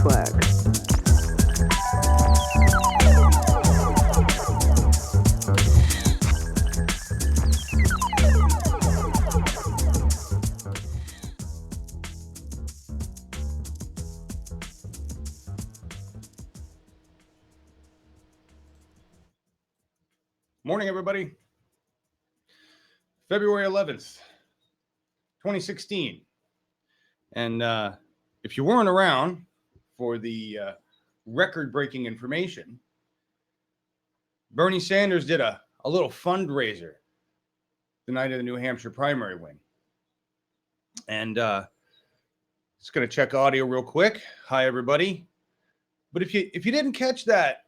Network. Morning, everybody. February 11th, 2016. And if you weren't around for the record-breaking information, Bernie Sanders did a little fundraiser the night of the New Hampshire primary win. And just going to check audio real quick. Hi, everybody. But if you didn't catch that,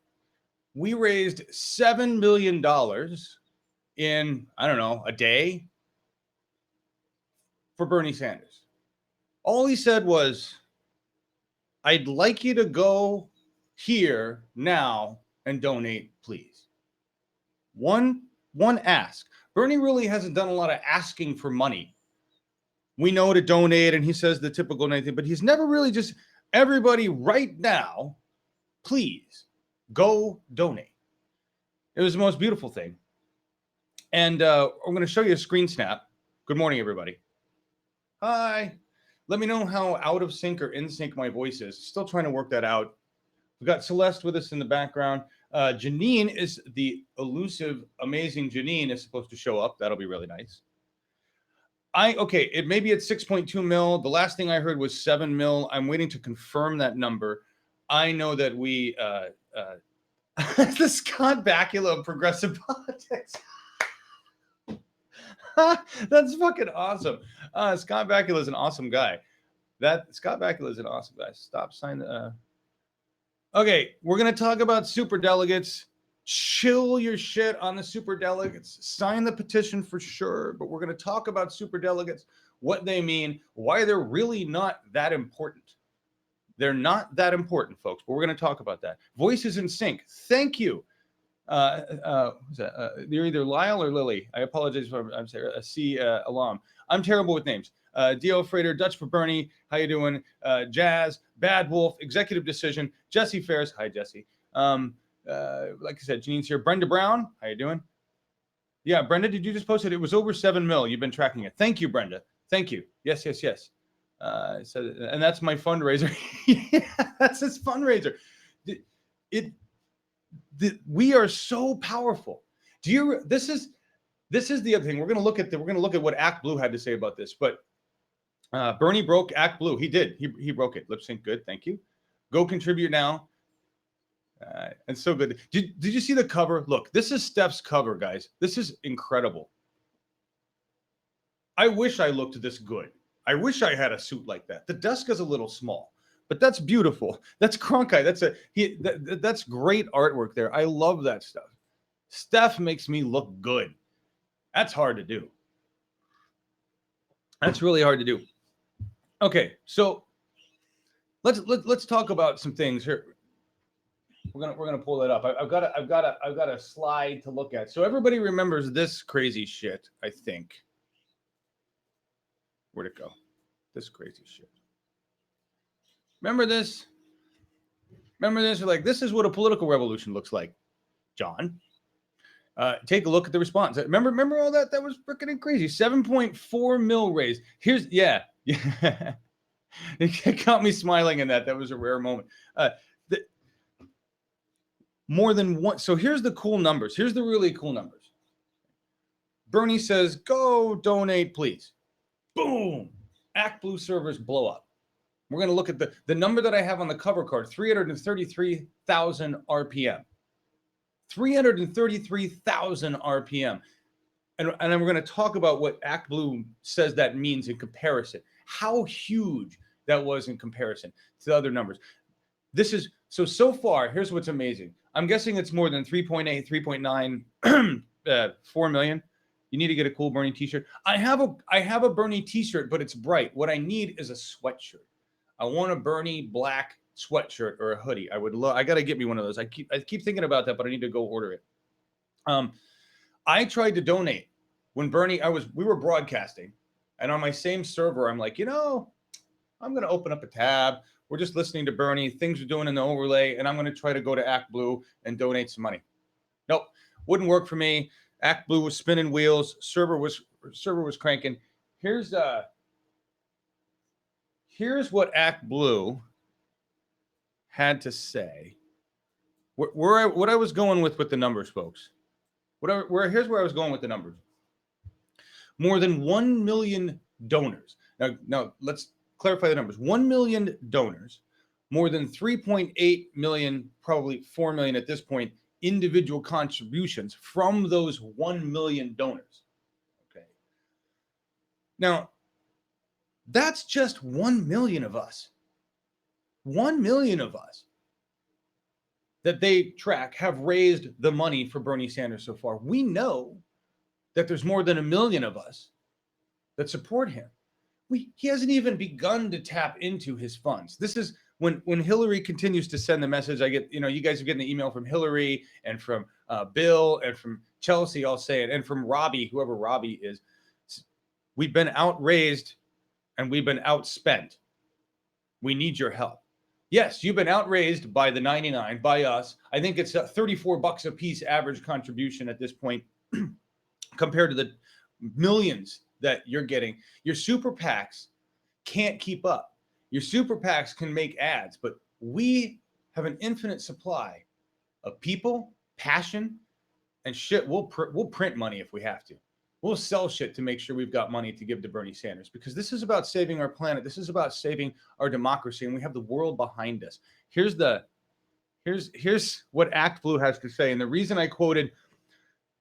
we raised $7 million in, I don't know, a day for Bernie Sanders. All he said was, I'd like you to go here now and donate, please. One ask. Bernie really hasn't done a lot of asking for money. We know to donate, and he says the typical thing, but he's never really just, everybody right now, please go donate. It was the most beautiful thing. And I'm going to show you a screen snap. Good morning, everybody. Hi. Let me know how out of sync or in sync my voice is. Still trying to work that out. We've got Celeste with us in the background. Janine is the elusive, amazing Janine is supposed to show up. That'll be really nice. Okay, it may be at 6.2 mil. The last thing I heard was 7 mil. I'm waiting to confirm that number. I know that we, the Scott Bakula of progressive politics. That's fucking awesome. Scott Bakula is an awesome guy. Scott Bakula is an awesome guy. Stop signing. Okay, we're going to talk about super delegates. Chill your shit on the super delegates. Sign the petition for sure, but we're going to talk about super delegates, what they mean, why they're really not that important. They're not that important, folks, but we're going to talk about that. Voices in sync. Thank you. You're either Lyle or Lily. I apologize if I'm saying C alum. I'm terrible with names. Dio Frater, Dutch for Bernie. How you doing? Jazz, Bad Wolf, Executive Decision. Jesse Ferris. Hi, Jesse. Like I said, Janine's here. Brenda Brown. How you doing? Yeah, Brenda, did you just post it? It was over 7 mil. You've been tracking it. Thank you, Brenda. Thank you. Yes. So, and that's my fundraiser. Yeah, that's his fundraiser. We are so powerful. This is the other thing. We're going to look at what Act Blue had to say about this. But Bernie broke Act Blue. He did. He broke it. Lip sync. Good. Thank you. Go contribute now. It's so good. Did you see the cover? Look, this is Steph's cover, guys. This is incredible. I wish I looked this good. I wish I had a suit like that. The desk is a little small, but that's beautiful. That's Cronkite. That's great artwork there. I love that stuff. Steph makes me look good. That's hard to do. That's really hard to do. Okay, so let's talk about some things here. We're gonna pull that up. I've got a slide to look at. So everybody remembers this crazy shit, I think. Where'd it go? This crazy shit. Remember this? You're like, this is what a political revolution looks like, John. Take a look at the response. Remember all that? That was freaking crazy. 7.4 mil raised. Yeah. It got me smiling in that. That was a rare moment. More than one. So here's the cool numbers. Here's the really cool numbers. Bernie says, go donate, please. Boom. Act Blue servers blow up. We're going to look at the number that I have on the cover card, 333,000 RPM. 333,000 RPM. And then we're going to talk about what Act Blue says that means in comparison. How huge that was in comparison to the other numbers. So far, here's what's amazing. I'm guessing it's more than 3.8, 3.9, 4 million. You need to get a cool Bernie t-shirt. I have a Bernie t-shirt, but it's bright. What I need is a sweatshirt. I want a Bernie black sweatshirt or a hoodie. I got to get me one of those. I keep thinking about that, but I need to go order it. I tried to donate when Bernie, we were broadcasting, and on my same server, I'm like, I'm going to open up a tab. We're just listening to Bernie. Things are doing in the overlay, and I'm going to try to go to Act Blue and donate some money. Nope, wouldn't work for me. Act Blue was spinning wheels. Server was cranking. Here's what Act Blue had to say. What I was going with the numbers, folks. Here's where I was going with the numbers. More than 1 million donors. Now let's clarify the numbers. 1 million donors, more than 3.8 million, probably 4 million at this point, individual contributions from those 1 million donors. Okay. Now, that's just 1 million of us. 1 million of us that they track have raised the money for Bernie Sanders so far. We know that there's more than 1 million of us that support him. He hasn't even begun to tap into his funds. This is when Hillary continues to send the message. I get, you guys are getting the email from Hillary and from Bill and from Chelsea, I'll say it, and from Robbie, whoever Robbie is. We've been outraised and we've been outspent. We need your help. Yes, you've been outraised by the 99, by us. I think it's $34 a piece average contribution at this point compared to the millions that you're getting. Your super PACs can't keep up. Your super PACs can make ads, but we have an infinite supply of people, passion, and shit. We'll print money if we have to. We'll sell shit to make sure we've got money to give to Bernie Sanders, because this is about saving our planet. This is about saving our democracy, and we have the world behind us. Here's what Act Blue has to say, and the reason I quoted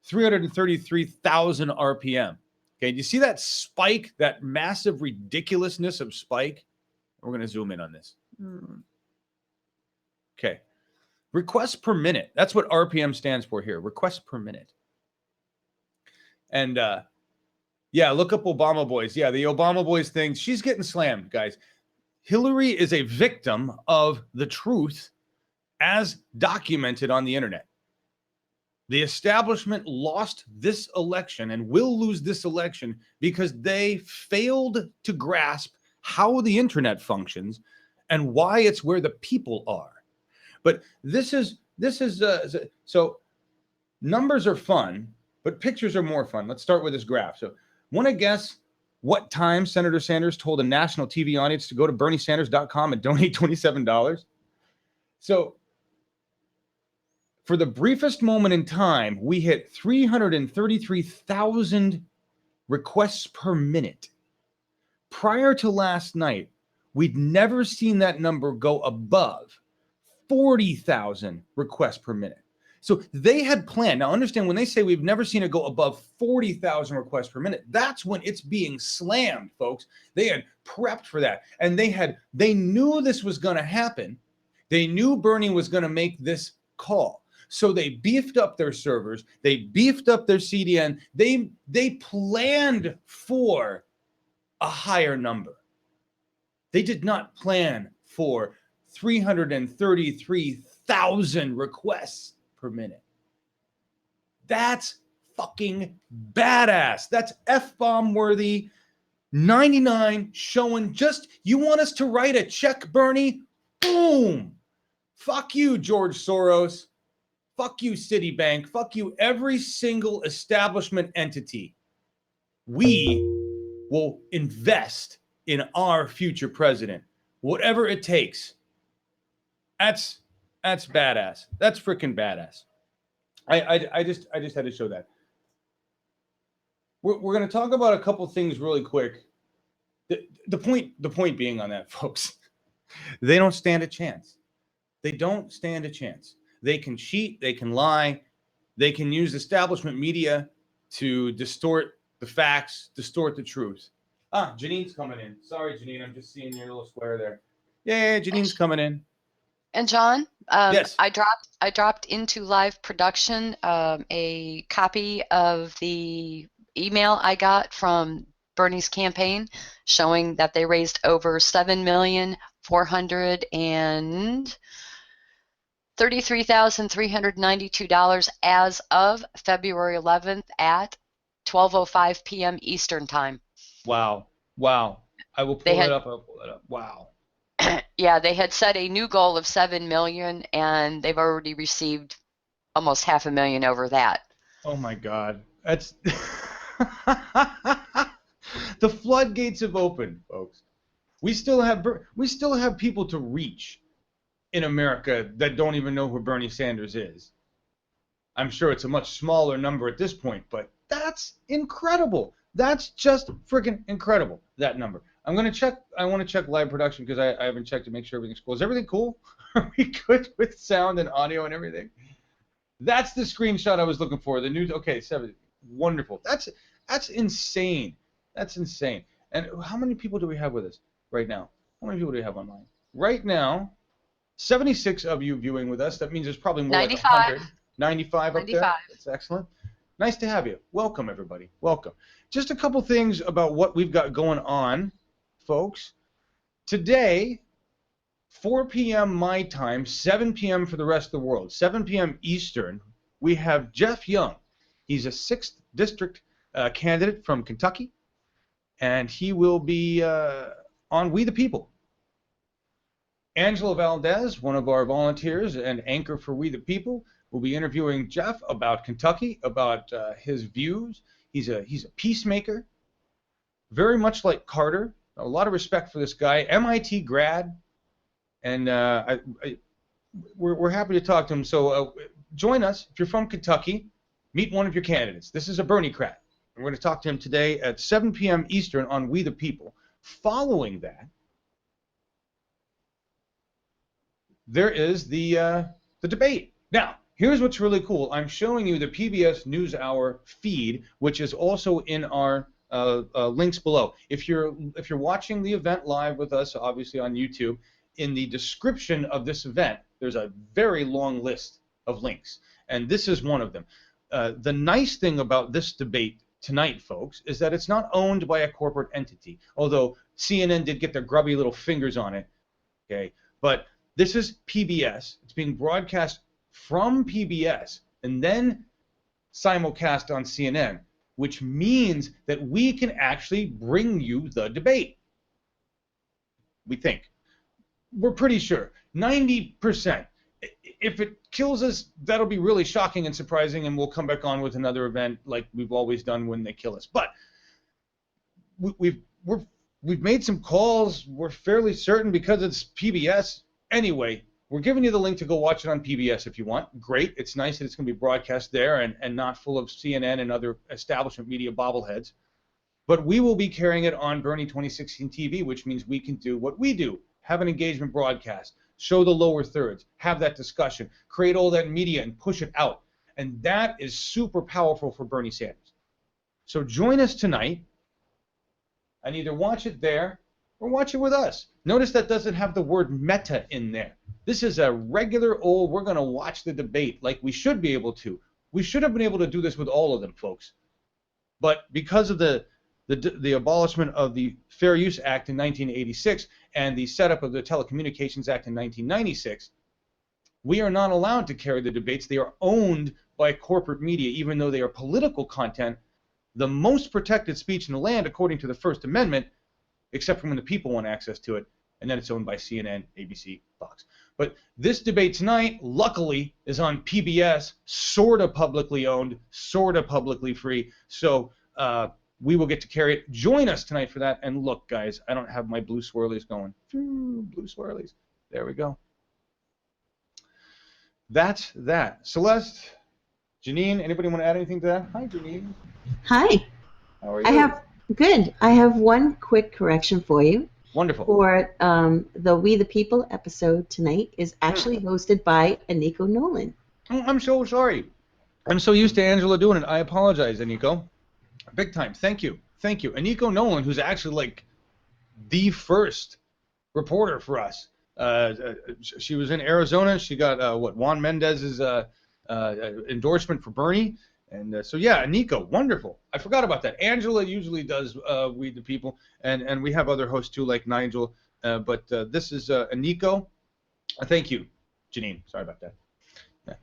333,000 RPM. Okay, do you see that spike, that massive ridiculousness of spike? We're going to zoom in on this. Okay, requests per minute. That's what RPM stands for here, requests per minute. And yeah, look up Obama Boys. Yeah, the Obama Boys thing, she's getting slammed, guys. Hillary is a victim of the truth as documented on the internet. The establishment lost this election and will lose this election because they failed to grasp how the internet functions and why it's where the people are. But this is so numbers are fun, but pictures are more fun. Let's start with this graph. So, want to guess what time Senator Sanders told a national TV audience to go to BernieSanders.com and donate $27? So, for the briefest moment in time, we hit 333,000 requests per minute. Prior to last night, we'd never seen that number go above 40,000 requests per minute. So they had planned. Now understand, when they say we've never seen it go above 40,000 requests per minute, that's when it's being slammed, folks. They had prepped for that. And they knew this was going to happen. They knew Bernie was going to make this call. So they beefed up their servers. They beefed up their CDN. They planned for a higher number. They did not plan for 333,000 requests per minute. That's fucking badass. That's F-bomb worthy. 99 showing just, you want us to write a check, Bernie? Boom. Fuck you, George Soros. Fuck you, Citibank. Fuck you, every single establishment entity. We will invest in our future president, whatever it takes. That's badass. That's freaking badass. I just had to show that. We're going to talk about a couple things really quick. The point being on that, folks, they don't stand a chance. They don't stand a chance. They can cheat. They can lie. They can use establishment media to distort the facts, distort the truth. Janine's coming in. Sorry, Janine. I'm just seeing your little square there. Yeah, Janine's coming in. And John, yes. I dropped into live production a copy of the email I got from Bernie's campaign showing that they raised over $7,433,392 as of February 11th at 12:05 p.m. Eastern time. Wow. I will They pull that had up. I'll pull that up. Wow. yeah, they had set a new goal of 7 million, and they've already received almost 500,000 over that. Oh my God. That's the floodgates have opened, folks. We still have people to reach in America that don't even know who Bernie Sanders is. I'm sure it's a much smaller number at this point, but that's incredible. That's just freaking incredible, that number. I want to check live production because I haven't checked to make sure everything's cool. Is everything cool? Are we good with sound and audio and everything? That's the screenshot I was looking for. The news. Okay, 7. Wonderful. That's insane. That's insane. And how many people do we have with us right now? How many people do we have online? Right now, 76 of you viewing with us. That means there's probably more like 95. 100. 95 up there. 95. That's excellent. Nice to have you. Welcome, everybody. Welcome. Just a couple things about what we've got going on, folks. Today, 4 p.m. my time, 7 p.m. for the rest of the world, 7 p.m. Eastern, we have Jeff Young. He's a 6th district candidate from Kentucky, and he will be on We the People. Angela Valdez, one of our volunteers and anchor for We the People, will be interviewing Jeff about Kentucky, about his views. He's a peacemaker, very much like Carter. A lot of respect for this guy, MIT grad, and we're happy to talk to him. So join us if you're from Kentucky. Meet one of your candidates. This is a Bernie-crat. We're going to talk to him today at 7 p.m. Eastern on We the People. Following that, there is the debate. Now, here's what's really cool. I'm showing you the PBS NewsHour feed, which is also in our links below. If you're watching the event live with us, obviously on YouTube, in the description of this event, there's a very long list of links, and this is one of them. The nice thing about this debate tonight, folks, is that it's not owned by a corporate entity, although CNN did get their grubby little fingers on it, okay? But this is PBS. It's being broadcast from PBS and then simulcast on CNN, which means that we can actually bring you the debate. We think. We're pretty sure. 90%. If it kills us, that'll be really shocking and surprising, and we'll come back on with another event like we've always done when they kill us. But we've made some calls. We're fairly certain because it's PBS. Anyway, we're giving you the link to go watch it on PBS if you want. Great. It's nice that it's going to be broadcast there and not full of CNN and other establishment media bobbleheads. But we will be carrying it on Bernie 2016 TV, which means we can do what we do. Have an engagement broadcast, show the lower thirds, have that discussion, create all that media and push it out. And that is super powerful for Bernie Sanders. So join us tonight and either watch it there or watch it with us. Notice that doesn't have the word meta in there. This is a regular old, we're going to watch the debate like we should be able to. We should have been able to do this with all of them, folks. But because of the abolishment of the Fair Use Act in 1986 and the setup of the Telecommunications Act in 1996, we are not allowed to carry the debates. They are owned by corporate media, even though they are political content, the most protected speech in the land according to the First Amendment, except for when the people want access to it, and then it's owned by CNN, ABC, Fox. But this debate tonight, luckily, is on PBS, sort of publicly owned, sort of publicly free, so we will get to carry it. Join us tonight for that. And look, guys, I don't have my blue swirlies going. Blue swirlies. There we go. That's that. Celeste, Janine, anybody want to add anything to that? Hi, Janine. Hi. How are you? Good. I have one quick correction for you. Wonderful. For the We the People episode tonight is actually hosted by Aniko Nolan. Oh, I'm so sorry. I'm so used to Angela doing it. I apologize, Aniko. Big time. Thank you. Thank you. Aniko Nolan, who's actually like the first reporter for us. She was in Arizona. She got Juan Mendez's endorsement for Bernie. And so, yeah, Aniko, wonderful. I forgot about that. Angela usually does We the People, and we have other hosts too, like Nigel. But this is Aniko. Thank you, Janine. Sorry about that.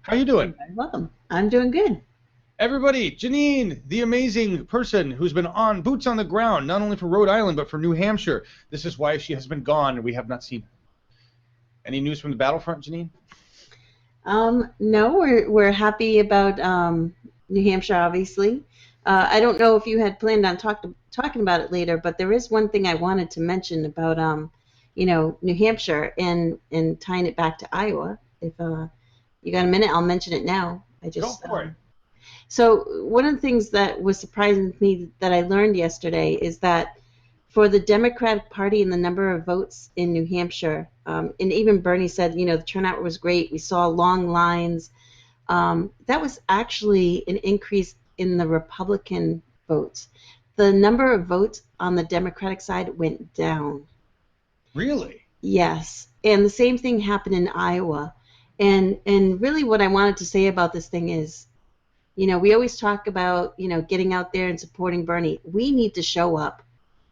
How are you doing? You're welcome. I'm doing good. Everybody, Janine, the amazing person who's been on boots on the ground, not only for Rhode Island, but for New Hampshire. This is why she has been gone and we have not seen her. Any news from the battlefront, Janine? No, we're happy about New Hampshire, obviously. I don't know if you had planned on talking about it later, but there is one thing I wanted to mention about New Hampshire and tying it back to Iowa. If you got a minute, I'll mention it now. Go for it. So one of the things that was surprising to me that I learned yesterday is that for the Democratic Party and the number of votes in New Hampshire, and even Bernie said, the turnout was great. We saw long lines. That was actually an increase in the Republican votes. The number of votes on the Democratic side went down. Really? Yes. And the same thing happened in Iowa. And really what I wanted to say about this thing is, we always talk about, getting out there and supporting Bernie. We need to show up.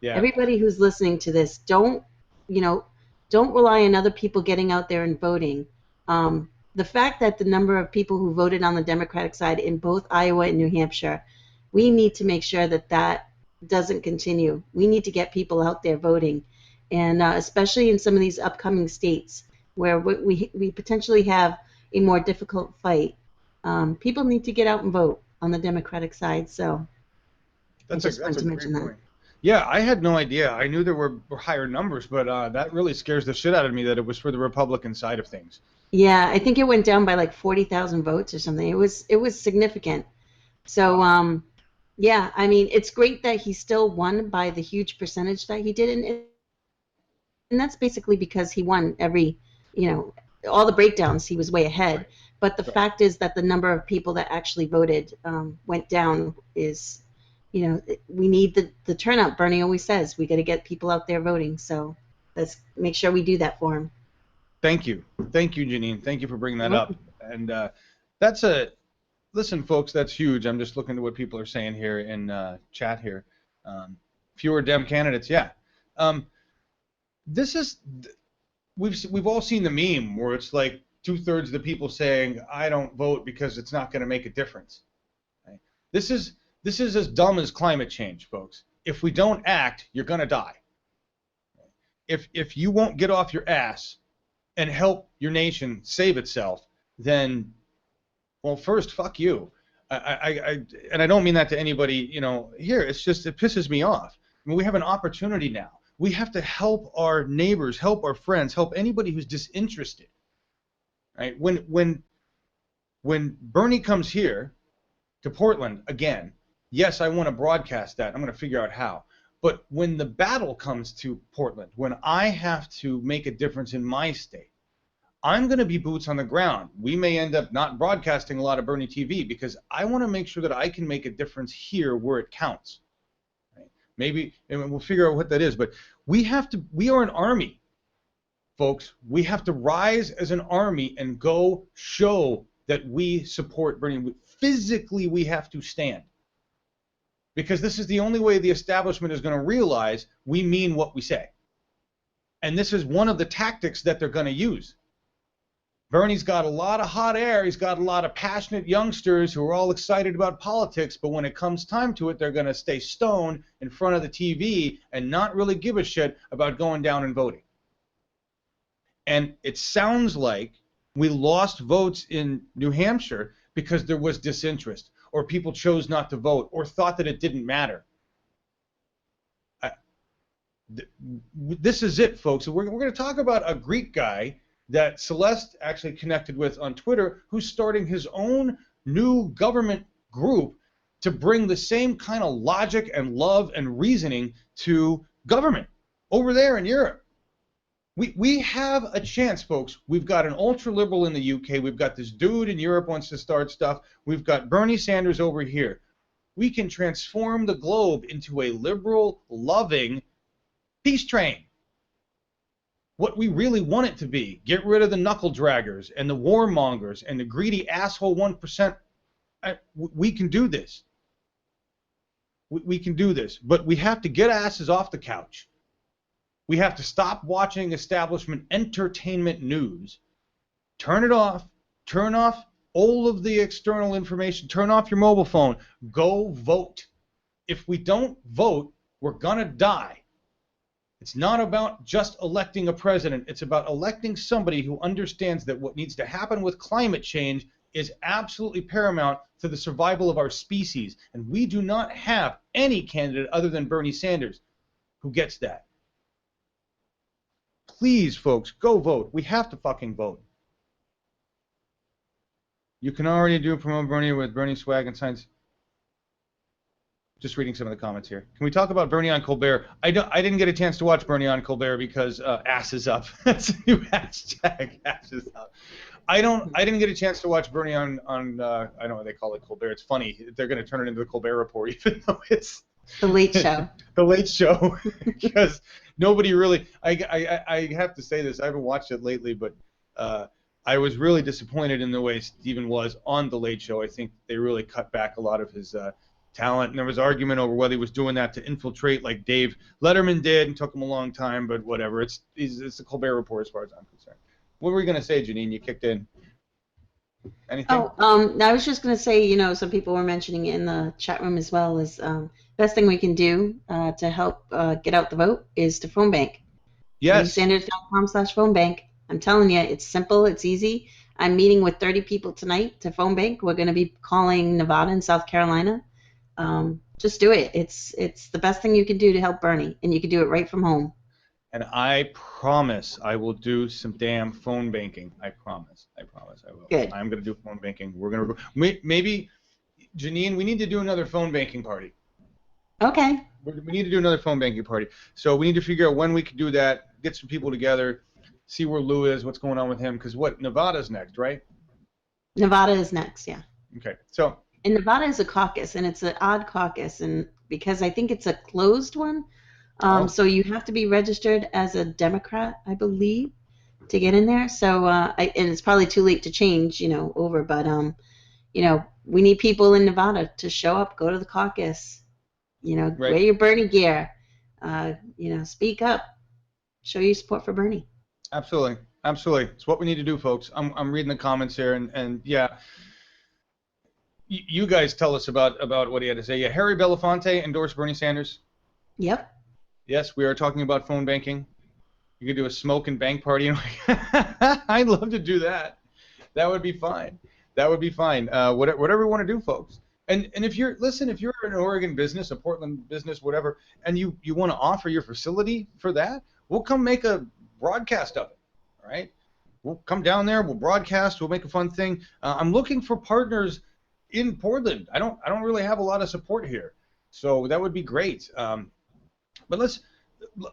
Yeah. Everybody who's listening to this, don't rely on other people getting out there and voting. The fact that the number of people who voted on the Democratic side in both Iowa and New Hampshire, we need to make sure that doesn't continue. We need to get people out there voting, and especially in some of these upcoming states where we potentially have a more difficult fight. People need to get out and vote on the Democratic side. So I just wanted to mention that. Yeah, I had no idea. I knew there were higher numbers, but that really scares the shit out of me that it was for the Republican side of things. Yeah, I think it went down by like 40,000 votes or something. It was significant. So, yeah, I mean, it's great that he still won by the huge percentage that he did, and that's basically because he won all the breakdowns, he was way ahead. But the fact is that the number of people that actually voted went down is, we need the turnout. Bernie always says we got to get people out there voting. So let's make sure we do that for him. Thank you, Janine. Thank you for bringing that up. And listen, folks, that's huge. I'm just looking at what people are saying here in chat here. Fewer Dem candidates, yeah. This is we've all seen the meme where it's like 2/3 of the people saying I don't vote because it's not going to make a difference. Right? This is as dumb as climate change, folks. If we don't act, you're going to die. If you won't get off your ass and help your nation save itself, then, well, first, fuck you. And I don't mean that to anybody, here. It's just, it pisses me off. I mean, we have an opportunity now. We have to help our neighbors, help our friends, help anybody who's disinterested. Right? When Bernie comes here to Portland again, yes, I want to broadcast that. I'm going to figure out how. But when the battle comes to Portland, when I have to make a difference in my state, I'm going to be boots on the ground. We may end up not broadcasting a lot of Bernie TV because I want to make sure that I can make a difference here where it counts. Right? Maybe, and we'll figure out what that is. But we are an army, folks. We have to rise as an army and go show that we support Bernie. Physically, we have to stand. Because this is the only way the establishment is going to realize we mean what we say. And this is one of the tactics that they're going to use. Bernie's got a lot of hot air. He's got a lot of passionate youngsters who are all excited about politics, but when it comes time to it, they're going to stay stoned in front of the TV and not really give a shit about going down and voting. And it sounds like we lost votes in New Hampshire because there was disinterest, or people chose not to vote, or thought that it didn't matter. This is it, folks. We're going to talk about a Greek guy that Celeste actually connected with on Twitter, who's starting his own new government group to bring the same kind of logic and love and reasoning to government over there in Europe. We have a chance, folks. We've got an ultra-liberal in the UK. We've got this dude in Europe wants to start stuff. We've got Bernie Sanders over here. We can transform the globe into a liberal, loving peace train. What we really want it to be. Get rid of the knuckle draggers and the warmongers and the greedy asshole 1%. We can do this. We can do this. But we have to get asses off the couch. We have to stop watching establishment entertainment news. Turn it off. Turn off all of the external information. Turn off your mobile phone. Go vote. If we don't vote, we're going to die. It's not about just electing a president. It's about electing somebody who understands that what needs to happen with climate change is absolutely paramount to the survival of our species. And we do not have any candidate other than Bernie Sanders who gets that. Please, folks, go vote. We have to fucking vote. You can already do promote Bernie with Bernie swag and signs. Just reading some of the comments here. Can we talk about Bernie on Colbert? I didn't get a chance to watch Bernie on Colbert because ass is up. That's a new hashtag. Ass is up. I didn't get a chance to watch Bernie on I don't know what they call it, Colbert. It's funny. They're going to turn it into the Colbert Report, even though it's The Late Show. The Late Show, because nobody really. I have to say this. I haven't watched it lately, but I was really disappointed in the way Stephen was on The Late Show. I think they really cut back a lot of his talent, and there was argument over whether he was doing that to infiltrate like Dave Letterman did, and took him a long time, but whatever. It's the Colbert Report as far as I'm concerned. What were you going to say, Janine? You kicked in. Anything? I was just going to say, some people were mentioning in the chat room as well, is best thing we can do to help get out the vote is to phone bank. Yes. Sanders.com/phone bank. I'm telling you, it's simple, it's easy. I'm meeting with 30 people tonight to phone bank. We're going to be calling Nevada and South Carolina. Just do it. It's the best thing you can do to help Bernie, and you can do it right from home. And I promise I will do some damn phone banking. I promise I will. Good. I'm going to do phone banking. We're going to go. Maybe, Janine, we need to do another phone banking party. Okay. We need to do another phone banking party. So we need to figure out when we can do that, get some people together, see where Lou is, what's going on with him. Because Nevada's next, right? Nevada is next, yeah. Okay. So. And Nevada is a caucus, and it's an odd caucus, and because I think it's a closed one, so you have to be registered as a Democrat, I believe, to get in there. So, and it's probably too late to change, over. But, we need people in Nevada to show up, go to the caucus, Right. Wear your Bernie gear, speak up, show your support for Bernie. Absolutely. It's what we need to do, folks. I'm reading the comments here, and yeah. You guys tell us about what he had to say. Yeah, Harry Belafonte endorsed Bernie Sanders. Yep. Yes, we are talking about phone banking. You could do a smoke and bank party. I'd love to do that. That would be fine. Whatever we want to do, folks. And if you're an Oregon business, a Portland business, whatever, and you want to offer your facility for that, we'll come make a broadcast of it. All right. We'll come down there. We'll broadcast. We'll make a fun thing. I'm looking for partners in Portland. I don't really have a lot of support here, so that would be great. But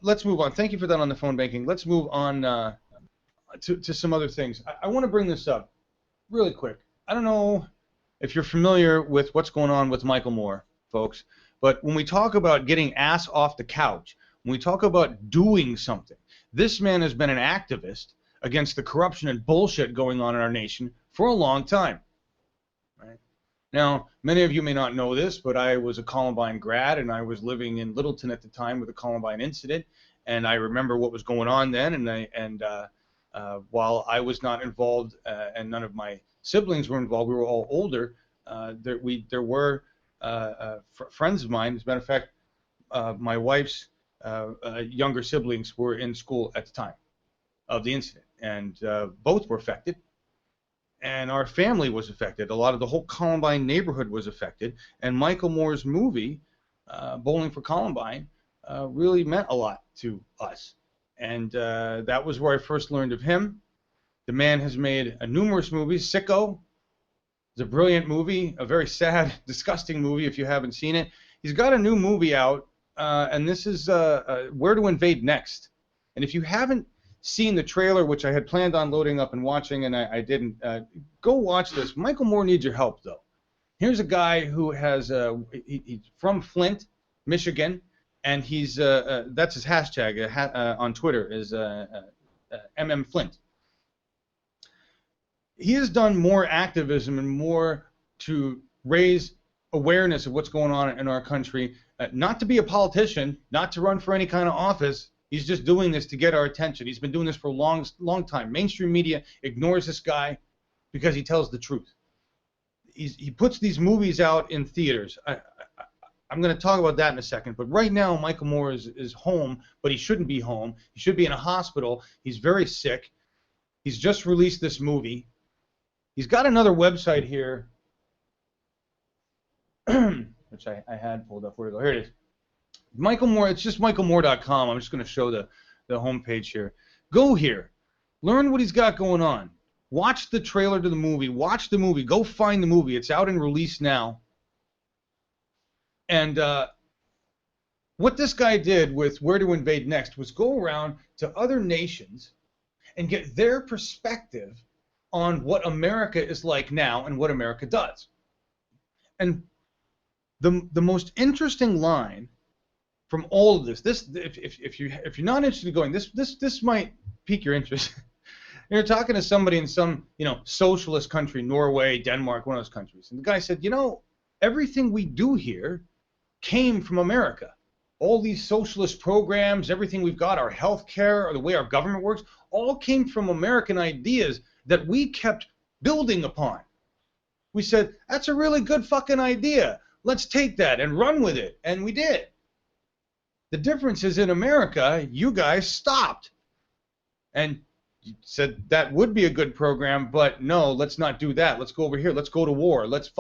let's move on. Thank you for that on the phone banking. Let's move on to some other things. I want to bring this up really quick. I don't know if you're familiar with what's going on with Michael Moore, folks, but when we talk about getting ass off the couch, when we talk about doing something, this man has been an activist against the corruption and bullshit going on in our nation for a long time. Right? Now, many of you may not know this, but I was a Columbine grad, and I was living in Littleton at the time with the Columbine incident, and I remember what was going on then. And while I was not involved, and none of my siblings were involved, we were all older. There were friends of mine. As a matter of fact, my wife's younger siblings were in school at the time of the incident, and both were affected. And our family was affected. A lot of the whole Columbine neighborhood was affected. And Michael Moore's movie, Bowling for Columbine, really meant a lot to us. And that was where I first learned of him. The man has made numerous movies. Sicko is a brilliant movie, a very sad, disgusting movie if you haven't seen it. He's got a new movie out, and this is Where to Invade Next. And if you haven't seen the trailer, which I had planned on loading up and watching, and I didn't, go watch this. Michael Moore needs your help, though. Here's a guy who has he's from Flint, Michigan, and he's that's his hashtag on Twitter is MMFlint. He has done more activism and more to raise awareness of what's going on in our country. Not to be a politician, not to run for any kind of office. He's just doing this to get our attention. He's been doing this for a long time. Mainstream media ignores this guy because he tells the truth. he puts these movies out in theaters. I'm going to talk about that in a second, but right now Michael Moore is home, but he shouldn't be home. He should be in a hospital. He's very sick. He's just released this movie. He's got another website here, which I had pulled up. Where to go? Here it is. Michael Moore. It's just michaelmoore.com. I'm just going to show the homepage here. Go here. Learn what he's got going on. Watch the trailer to the movie. Watch the movie. Go find the movie. It's out and released now. And what this guy did with Where to Invade Next was go around to other nations and get their perspective on what America is like now and what America does. And the most interesting line from all of this if you're not interested in going, this might pique your interest. You're talking to somebody in some socialist country, Norway, Denmark, one of those countries, and the guy said, everything we do here came from America. All these socialist programs, everything we've got, our health care, or the way our government works, all came from American ideas that we kept building upon. We said, that's a really good fucking idea. Let's take that and run with it. And we did. The difference is in America, you guys stopped. And you said that would be a good program, but no, let's not do that. Let's go over here. Let's go to war. Let's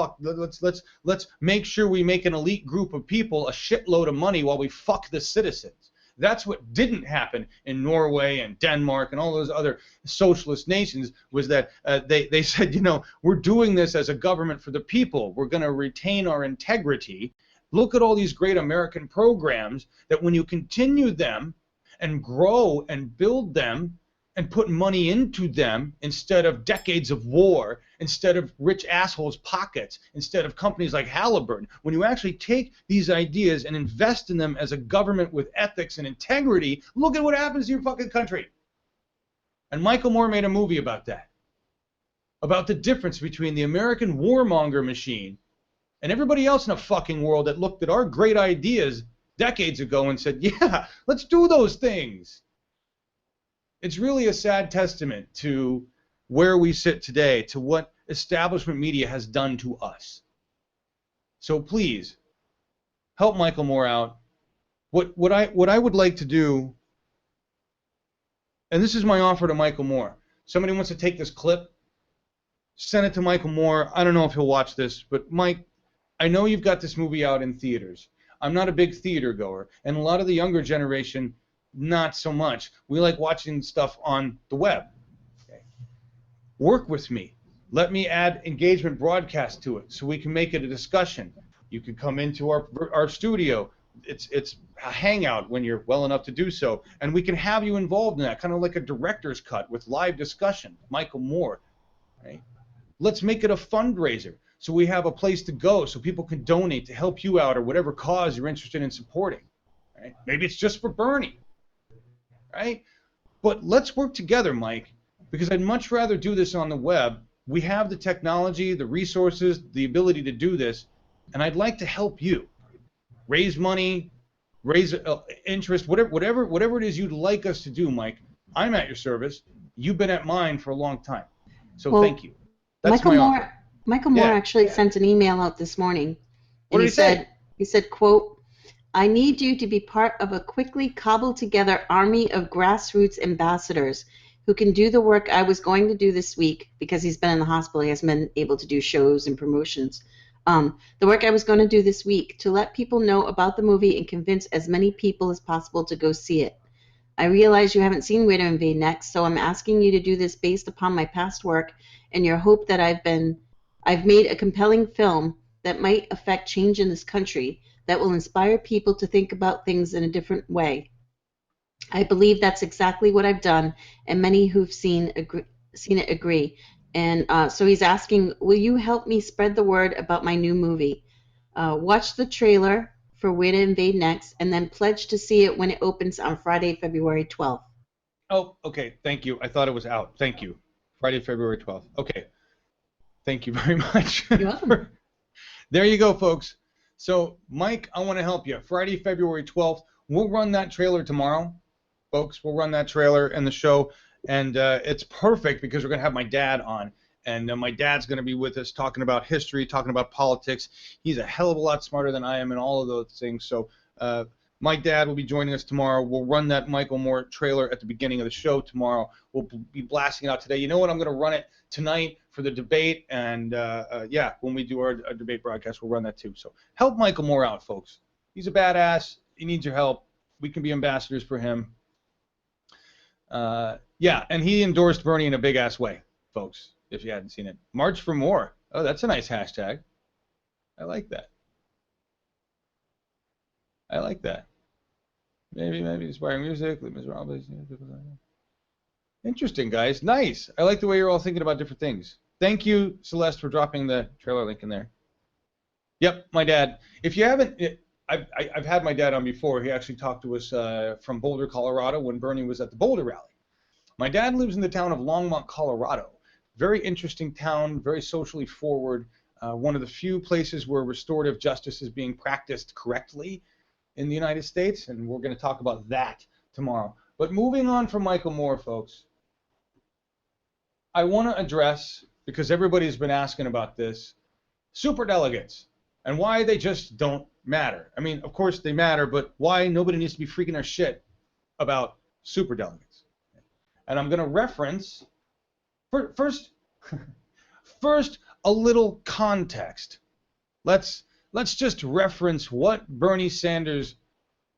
make sure we make an elite group of people a shitload of money while we fuck the citizens. That's what didn't happen in Norway and Denmark and all those other socialist nations, was that they said, we're doing this as a government for the people. We're going to retain our integrity. Look at all these great American programs that when you continue them and grow and build them and put money into them instead of decades of war, instead of rich assholes' pockets, instead of companies like Halliburton, when you actually take these ideas and invest in them as a government with ethics and integrity, look at what happens to your fucking country. And Michael Moore made a movie about that, about the difference between the American warmonger machine and everybody else in the fucking world that looked at our great ideas decades ago and said, yeah, let's do those things. It's really a sad testament to where we sit today, to what establishment media has done to us. So please, help Michael Moore out. What I would like to do, and this is my offer to Michael Moore. Somebody wants to take this clip, send it to Michael Moore. I don't know if he'll watch this, but Mike, I know you've got this movie out in theaters. I'm not a big theater goer, and a lot of the younger generation, not so much. We like watching stuff on the web. Okay. Work with me. Let me add engagement broadcast to it so we can make it a discussion. You can come into our studio. It's a hangout when you're well enough to do so, and we can have you involved in that, kind of like a director's cut with live discussion. Michael Moore. Right? Let's make it a fundraiser so we have a place to go so people can donate to help you out or whatever cause you're interested in supporting. Right? Maybe it's just for Bernie. Right? But let's work together, Mike, because I'd much rather do this on the web. We have the technology, the resources, the ability to do this, and I'd like to help you raise money, raise interest, whatever it is you'd like us to do, Mike. I'm at your service. You've been at mine for a long time, so thank you. That's my offer. Michael Moore actually sent an email out this morning, and he said, quote, I need you to be part of a quickly cobbled together army of grassroots ambassadors who can do the work I was going to do this week, because he's been in the hospital. He hasn't been able to do shows and promotions. The work I was going to do this week to let people know about the movie and convince as many people as possible to go see it. I realize you haven't seen Where to Invade Next, so I'm asking you to do this based upon my past work and your hope that I've made a compelling film that might affect change in this country, that will inspire people to think about things in a different way. I believe that's exactly what I've done, and many who've seen it agree. And so he's asking, will you help me spread the word about my new movie? Watch the trailer for Where to Invade Next, and then pledge to see it when it opens on Friday, February 12th. Oh, okay. Thank you. I thought it was out. Thank you. Friday, February 12th. Okay. Thank you very much. You're welcome. There you go, folks. So, Mike, I want to help you. Friday, February 12th. We'll run that trailer tomorrow, folks. We'll run that trailer and the show. And it's perfect because we're going to have my dad on. And my dad's going to be with us talking about history, talking about politics. He's a hell of a lot smarter than I am in all of those things. So my dad will be joining us tomorrow. We'll run that Michael Moore trailer at the beginning of the show tomorrow. We'll be blasting it out today. You know what? I'm going to run it tonight for the debate. And, yeah, when we do our debate broadcast, we'll run that too. So help Michael Moore out, folks. He's a badass. He needs your help. We can be ambassadors for him. Yeah, and he endorsed Bernie in a big-ass way, folks, if you hadn't seen it. March for More. Oh, that's a nice hashtag. I like that. I like that. Maybe inspiring music. Interesting, guys. Nice. I like the way you're all thinking about different things. Thank you, Celeste, for dropping the trailer link in there. Yep, my dad. If you haven't, I've had my dad on before. He actually talked to us from Boulder, Colorado, when Bernie was at the Boulder rally. My dad lives in the town of Longmont, Colorado. Very interesting town, very socially forward. One of the few places where restorative justice is being practiced correctly in the United States, and we're going to talk about that tomorrow. But moving on from Michael Moore, folks, I want to address, because everybody's been asking about this, superdelegates and why they just don't matter. I mean, of course they matter, but why nobody needs to be freaking their shit about superdelegates. And I'm going to reference, first, a little context. Let's just reference what Bernie Sanders'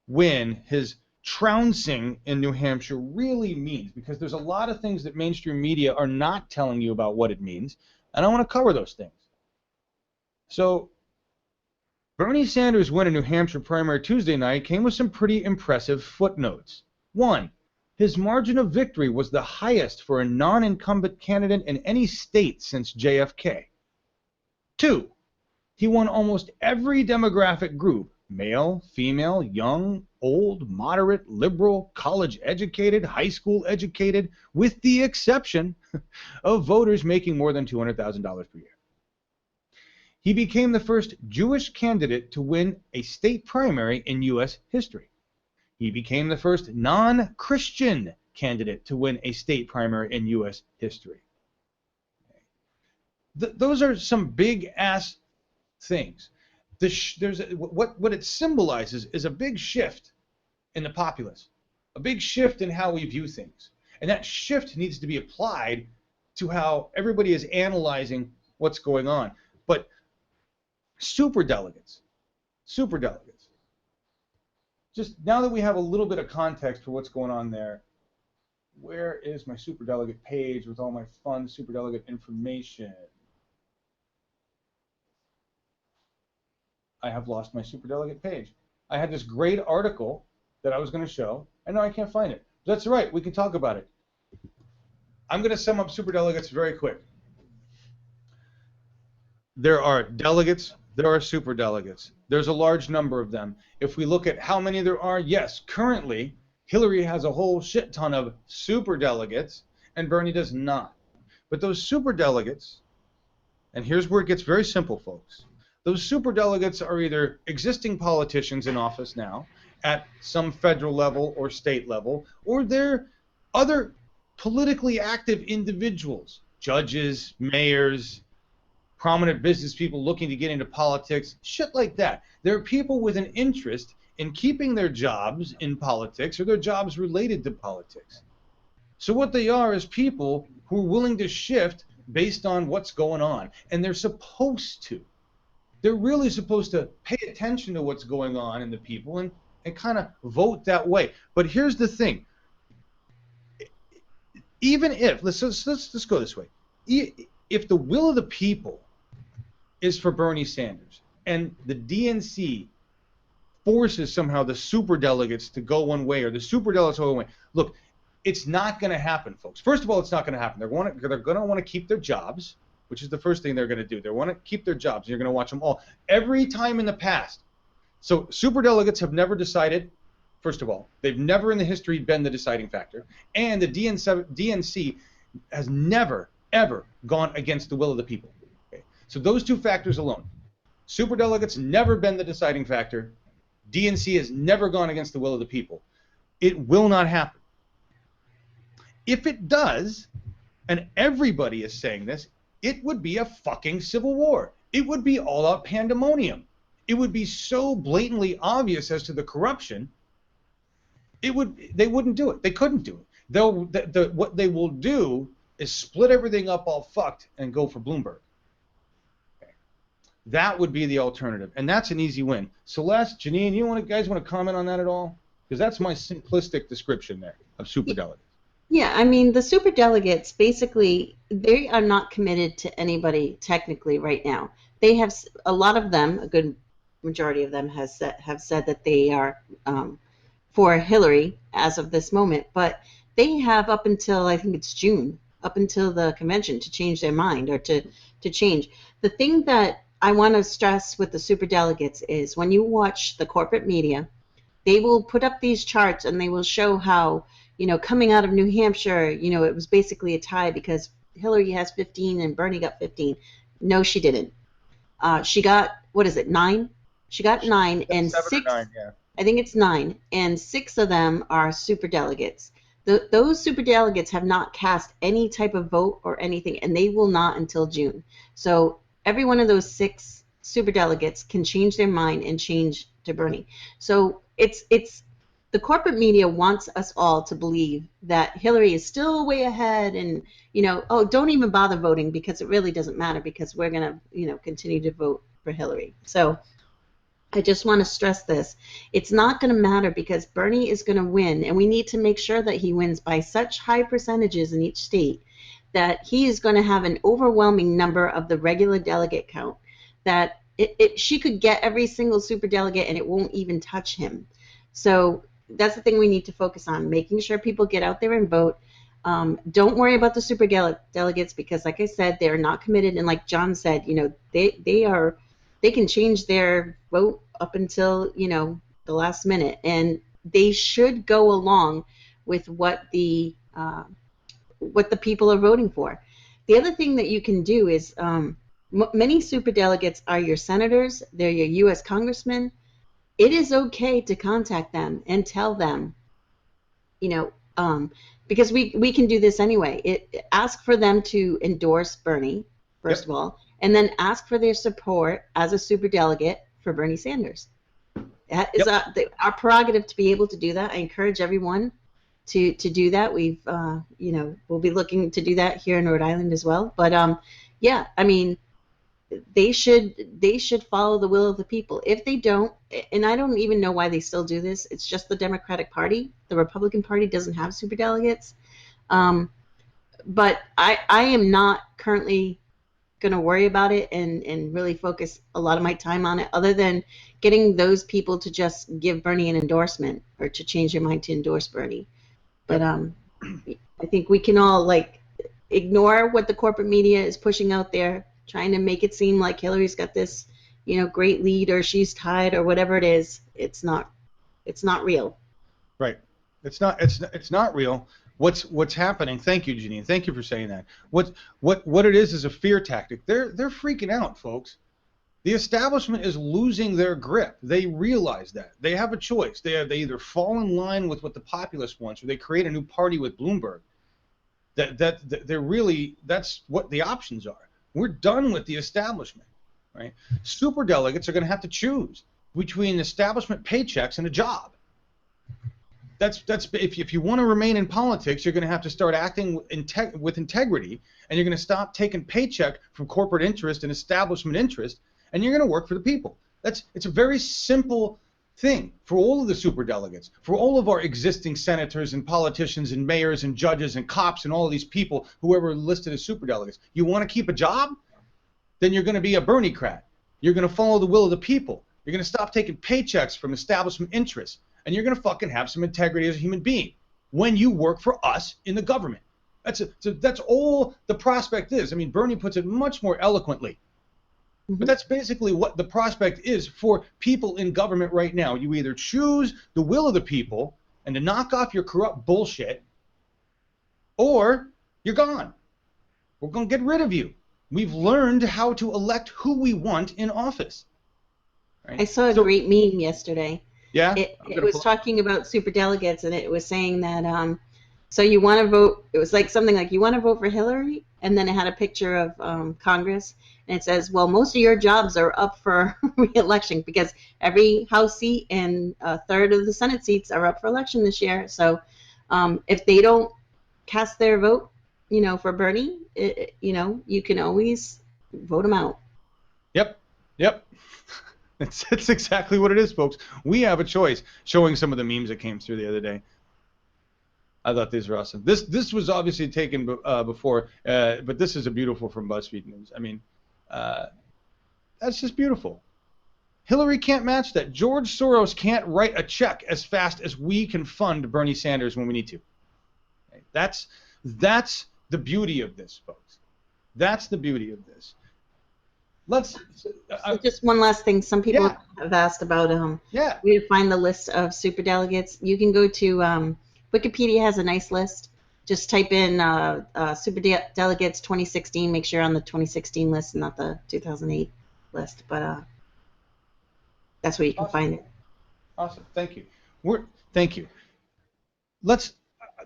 win, his trouncing in New Hampshire, really means, because there's a lot of things that mainstream media are not telling you about what it means, and I want to cover those things. So Bernie Sanders' win in New Hampshire primary Tuesday night came with some pretty impressive footnotes. 1, his margin of victory was the highest for a non-incumbent candidate in any state since JFK. 2, he won almost every demographic group, male, female, young, old, moderate, liberal, college-educated, high school-educated, with the exception of voters making more than $200,000 per year. He became the first Jewish candidate to win a state primary in U.S. history. He became the first non-Christian candidate to win a state primary in U.S. history. Those are some big-ass things. What it symbolizes is a big shift in the populace, a big shift in how we view things. And that shift needs to be applied to how everybody is analyzing what's going on. But superdelegates. Just now that we have a little bit of context for what's going on there, where is my superdelegate page with all my fun superdelegate information? I have lost my superdelegate page. I had this great article that I was going to show, and now I can't find it. That's right, we can talk about it. I'm going to sum up superdelegates very quick. There are delegates, there are superdelegates. There's a large number of them. If we look at how many there are, yes, currently Hillary has a whole shit ton of superdelegates, and Bernie does not. But those superdelegates, and here's where it gets very simple, folks. Those superdelegates are either existing politicians in office now at some federal level or state level, or they're other politically active individuals, judges, mayors, prominent business people looking to get into politics, shit like that. There are people with an interest in keeping their jobs in politics or their jobs related to politics. So what they are is people who are willing to shift based on what's going on, and they're supposed to. They're really supposed to pay attention to what's going on in the people and kind of vote that way. But here's the thing. Even if, let's go this way. If the will of the people is for Bernie Sanders and the DNC forces somehow the superdelegates to go one way or the superdelegates to go one way, look, it's not going to happen, folks. First of all, it's not going to happen. They're going to want to keep their jobs, which is the first thing they're going to do. They want to keep their jobs. You're going to watch them all. Every time in the past. So superdelegates have never decided, first of all, they've never in the history been the deciding factor. And the DNC has never, ever gone against the will of the people. Okay? So those two factors alone. Superdelegates never been the deciding factor. DNC has never gone against the will of the people. It will not happen. If it does, and everybody is saying this, it would be a fucking civil war. It would be all out pandemonium. It would be so blatantly obvious as to the corruption. They wouldn't do it. They couldn't do it. What they will do is split everything up all fucked and go for Bloomberg. Okay. That would be the alternative, and that's an easy win. Celeste, Janine, guys want to comment on that at all? Because that's my simplistic description there of superdelegates. Yeah, I mean, the super delegates, basically, they are not committed to anybody technically right now. They have, a lot of them, a good majority of them have said that they are for Hillary as of this moment, but they have up until, I think it's June, up until the convention to change their mind or to change. The thing that I want to stress with the super delegates is when you watch the corporate media, they will put up these charts and they will show how, coming out of New Hampshire, it was basically a tie because Hillary has 15 and Bernie got 15. No, she didn't. She got, what is it, 9? She got 9 and 7 6. or 9, yeah. I think it's 9, and 6 of them are super delegates. Those super delegates have not cast any type of vote or anything, and they will not until June. So every one of those 6 super delegates can change their mind and change to Bernie. So it's the corporate media wants us all to believe that Hillary is still way ahead, and don't even bother voting because it really doesn't matter because we're gonna continue to vote for Hillary. So I just want to stress this. It's not going to matter because Bernie is going to win, and we need to make sure that he wins by such high percentages in each state that he is going to have an overwhelming number of the regular delegate count that she could get every single super delegate and it won't even touch him. So that's the thing we need to focus on, making sure people get out there and vote. Don't worry about the super delegates because, like I said, they're not committed. And like John said, they can change their vote up until, the last minute. And they should go along with what the people are voting for. The other thing that you can do is many superdelegates are your senators, they're your U.S. congressmen. It is okay to contact them and tell them, because we can do this anyway. Ask for them to endorse Bernie, first of all, and then ask for their support as a superdelegate for Bernie Sanders. That is our prerogative to be able to do that. I encourage everyone to do that. We'll be looking to do that here in Rhode Island as well. But I mean, they should follow the will of the people. If they don't, and I don't even know why they still do this, it's just the Democratic Party. The Republican Party doesn't have superdelegates. But I am not currently going to worry about it and really focus a lot of my time on it, other than getting those people to just give Bernie an endorsement or to change their mind to endorse Bernie. But I think we can all ignore what the corporate media is pushing out there, trying to make it seem like Hillary's got this, great lead or she's tied or whatever it is. It's not real. Right. It's not real. What's happening? Thank you, Janine. Thank you for saying that. What it is a fear tactic. They're freaking out, folks. The establishment is losing their grip. They realize that. They have a choice. They either fall in line with what the populace wants, or they create a new party with Bloomberg. That's what the options are. We're done with the establishment, right? Super delegates are going to have to choose between establishment paychecks and a job. That's if you want to remain in politics, you're going to have to start acting with integrity, and you're going to stop taking paycheck from corporate interest and establishment interest, and you're going to work for the people. It's a very simple thing for all of the super delegates, for all of our existing senators and politicians and mayors and judges and cops and all of these people, whoever are listed as super delegates. You want to keep a job? Then you're going to be a Bernie-crat. You're going to follow the will of the people. You're going to stop taking paychecks from establishment interests. And you're going to fucking have some integrity as a human being when you work for us in the government. That's all the prospect is. I mean, Bernie puts it much more eloquently. But that's basically what the prospect is for people in government right now. You either choose the will of the people and to knock off your corrupt bullshit, or you're gone. We're going to get rid of you. We've learned how to elect who we want in office. Right? I saw a great meme yesterday. Yeah, it was talking about super delegates, and it was saying that So you want to vote, it was like something like, you want to vote for Hillary? And then it had a picture of Congress. And it says, well, most of your jobs are up for re-election because every House seat and a third of the Senate seats are up for election this year. So if they don't cast their vote, for Bernie, you can always vote them out. Yep. It's exactly what it is, folks. We have a choice. Showing some of the memes that came through the other day. I thought these were awesome. This was obviously taken before, but this is a beautiful from BuzzFeed News. I mean, that's just beautiful. Hillary can't match that. George Soros can't write a check as fast as we can fund Bernie Sanders when we need to. Okay? That's the beauty of this, folks. That's the beauty of this. So just one last thing. Some people have asked about where to find the list of superdelegates. You can go to Wikipedia has a nice list. Just type in superdelegates 2016. Make sure you're on the 2016 list and not the 2008 list. But that's where you can find it. Awesome. Thank you. Thank you.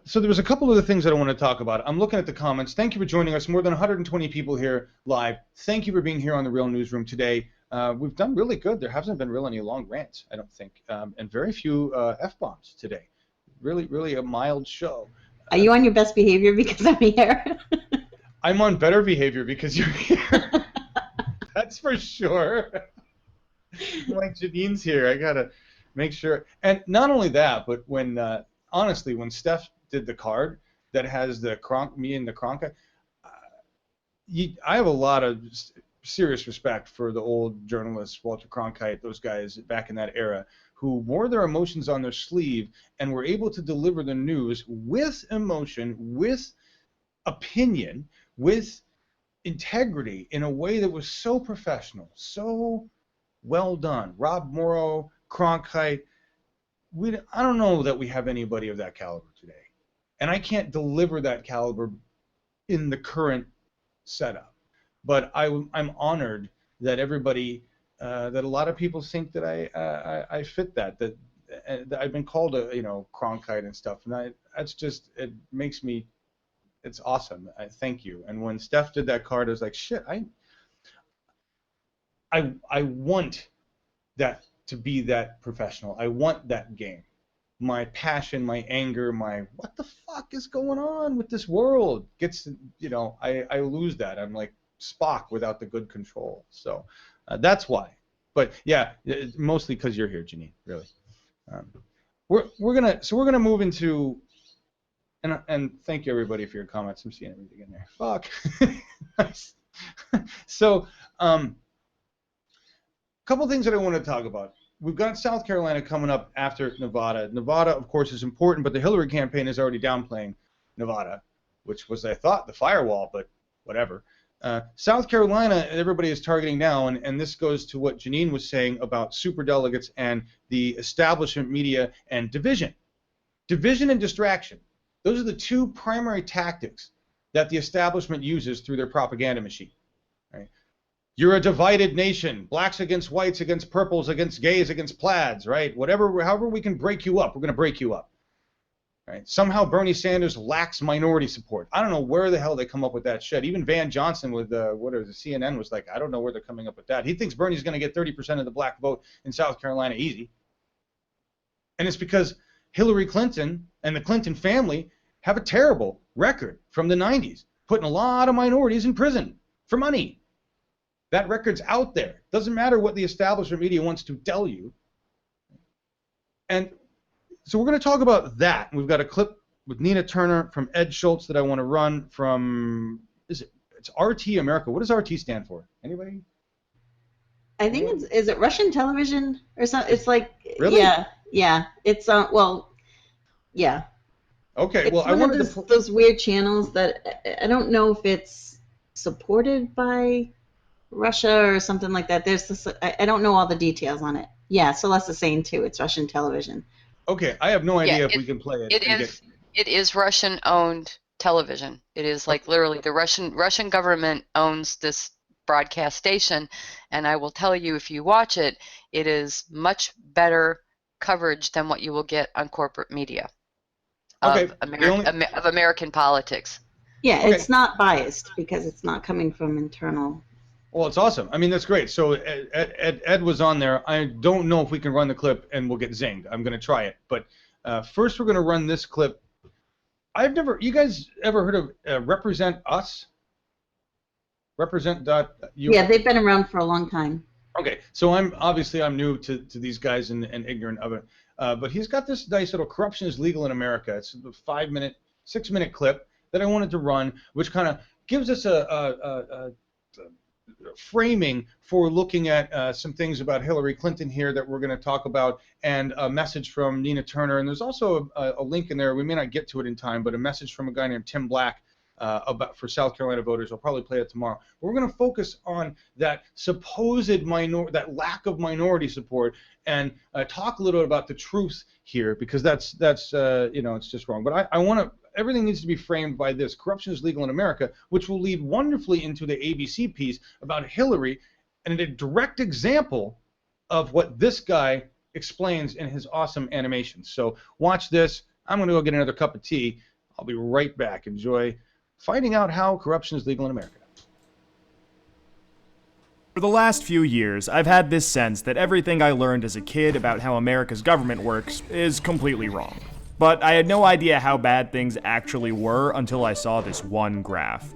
So there was a couple of the things that I want to talk about. I'm looking at the comments. Thank you for joining us. More than 120 people here live. Thank you for being here on the Real Newsroom today. We've done really good. There hasn't been really any long rants, I don't think, and very few F-bombs today. Really, really a mild show. Are you on your best behavior because I'm here? I'm on better behavior because you're here. That's for sure. Like Janine's here. I got to make sure. And not only that, but when, honestly, when Steph did the card that has me and the Cronkite, I have a lot of serious respect for the old journalists, Walter Cronkite, those guys back in that era, who wore their emotions on their sleeve and were able to deliver the news with emotion, with opinion, with integrity in a way that was so professional, so well done. Rob Morrow, Cronkite, I don't know that we have anybody of that caliber today. And I can't deliver that caliber in the current setup. But I'm honored that everybody, that a lot of people think that I fit that I've been called a Cronkite and stuff, and that's just, it makes me, it's awesome. Thank you. And when Steph did that card, I was like, shit, I want that to be that professional. I want that game. My passion, my anger, my what the fuck is going on with this world gets, I lose that. I'm like Spock without the good control. So that's why. But yeah, mostly because you're here, Janine. Really. We're gonna move into, and thank you everybody for your comments. I'm seeing everything in there. Fuck. So a couple things that I want to talk about. We've got South Carolina coming up after Nevada. Nevada, of course, is important, but the Hillary campaign is already downplaying Nevada, which was, I thought, the firewall, but whatever. South Carolina, everybody is targeting now, and this goes to what Janine was saying about superdelegates and the establishment media and division. Division and distraction. Those are the two primary tactics that the establishment uses through their propaganda machine. Right? You're a divided nation. Blacks against whites, against purples, against gays, against plaids, right? However we can break you up, we're going to break you up. Right? Somehow Bernie Sanders lacks minority support. I don't know where the hell they come up with that shit. Even Van Johnson with CNN was like, I don't know where they're coming up with that. He thinks Bernie's going to get 30% of the black vote in South Carolina easy. And it's because Hillary Clinton and the Clinton family have a terrible record from the 90s, putting a lot of minorities in prison for money. That record's out there. Doesn't matter what the establishment media wants to tell you. And so we're going to talk about that. We've got a clip with Nina Turner from Ed Schultz that I want to run from, it's RT America. What does RT stand for? Anybody? I think is it Russian television or something? It's like, really? Yeah. It's yeah. Okay, it's well, I wanted those weird channels that I don't know if it's supported by Russia or something like that. There's this, I don't know all the details on it. Yeah, Celeste is saying too, it's Russian television. Okay, I have no idea if we can play it. It is Russian-owned television. It is like literally the Russian government owns this broadcast station, and I will tell you, if you watch it, it is much better coverage than what you will get on corporate media. Okay. of The only, American politics. Yeah, Okay. it's not biased because it's not coming from internal. well, it's awesome. I mean, that's great. So Ed was on there. I don't know if we can run the clip and we'll get zinged. I'm going to try it. But first, we're going to run this clip. You guys ever heard of Represent Us? Represent.us? Yeah, they've been around for a long time. Okay, so I'm new to these guys and ignorant of it. But he's got this nice little "Corruption is Legal in America." It's a 6-minute clip that I wanted to run, which kind of gives us a framing for looking at some things about Hillary Clinton here that we're going to talk about, and a message from Nina Turner. And there's also a link in there. We may not get to it in time, but a message from a guy named Tim Black for South Carolina voters. I'll probably play it tomorrow. But we're going to focus on that supposed that lack of minority support, and talk a little bit about the truth here, because that's it's just wrong. But I want to. Everything needs to be framed by this: corruption is legal in America, which will lead wonderfully into the ABC piece about Hillary, and a direct example of what this guy explains in his awesome animations. So watch this. I'm going to go get another cup of tea. I'll be right back. Enjoy finding out how corruption is legal in America. For the last few years, I've had this sense that everything I learned as a kid about how America's government works is completely wrong. But I had no idea how bad things actually were until I saw this one graph.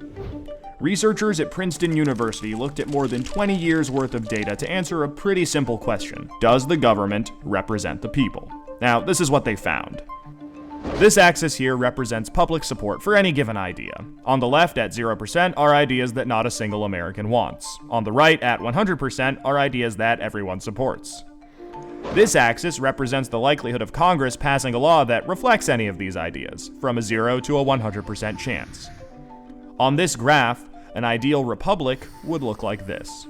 Researchers at Princeton University looked at more than 20 years worth of data to answer a pretty simple question: does the government represent the people? Now, this is what they found. This axis here represents public support for any given idea. On the left, at 0%, are ideas that not a single American wants. On the right, at 100%, are ideas that everyone supports. This axis represents the likelihood of Congress passing a law that reflects any of these ideas, from a 0 to a 100% chance. On this graph, an ideal republic would look like this.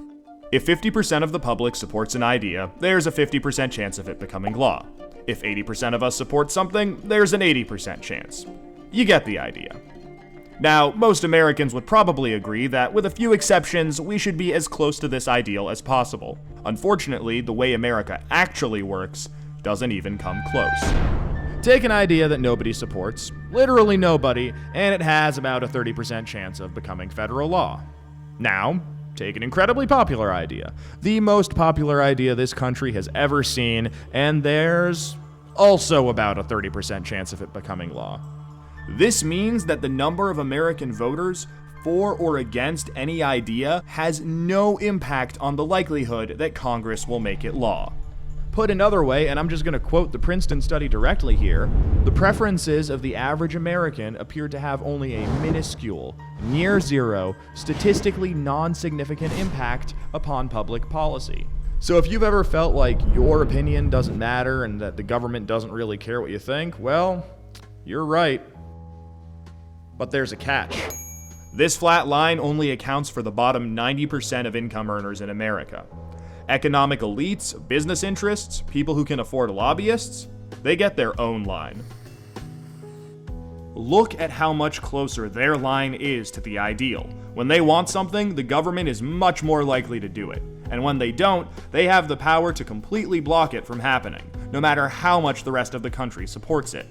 If 50% of the public supports an idea, there's a 50% chance of it becoming law. If 80% of us support something, there's an 80% chance. You get the idea. Now, most Americans would probably agree that, with a few exceptions, we should be as close to this ideal as possible. Unfortunately, the way America actually works doesn't even come close. Take an idea that nobody supports, literally nobody, and it has about a 30% chance of becoming federal law. Now, take an incredibly popular idea, the most popular idea this country has ever seen, and there's also about a 30% chance of it becoming law. This means that the number of American voters for or against any idea has no impact on the likelihood that Congress will make it law. Put another way, and I'm just going to quote the Princeton study directly here, the preferences of the average American appear to have only a minuscule, near zero, statistically non-significant impact upon public policy. So if you've ever felt like your opinion doesn't matter and that the government doesn't really care what you think, well, you're right. But there's a catch. This flat line only accounts for the bottom 90% of income earners in America. Economic elites, business interests, people who can afford lobbyists, they get their own line. Look at how much closer their line is to the ideal. When they want something, the government is much more likely to do it. And when they don't, they have the power to completely block it from happening, no matter how much the rest of the country supports it.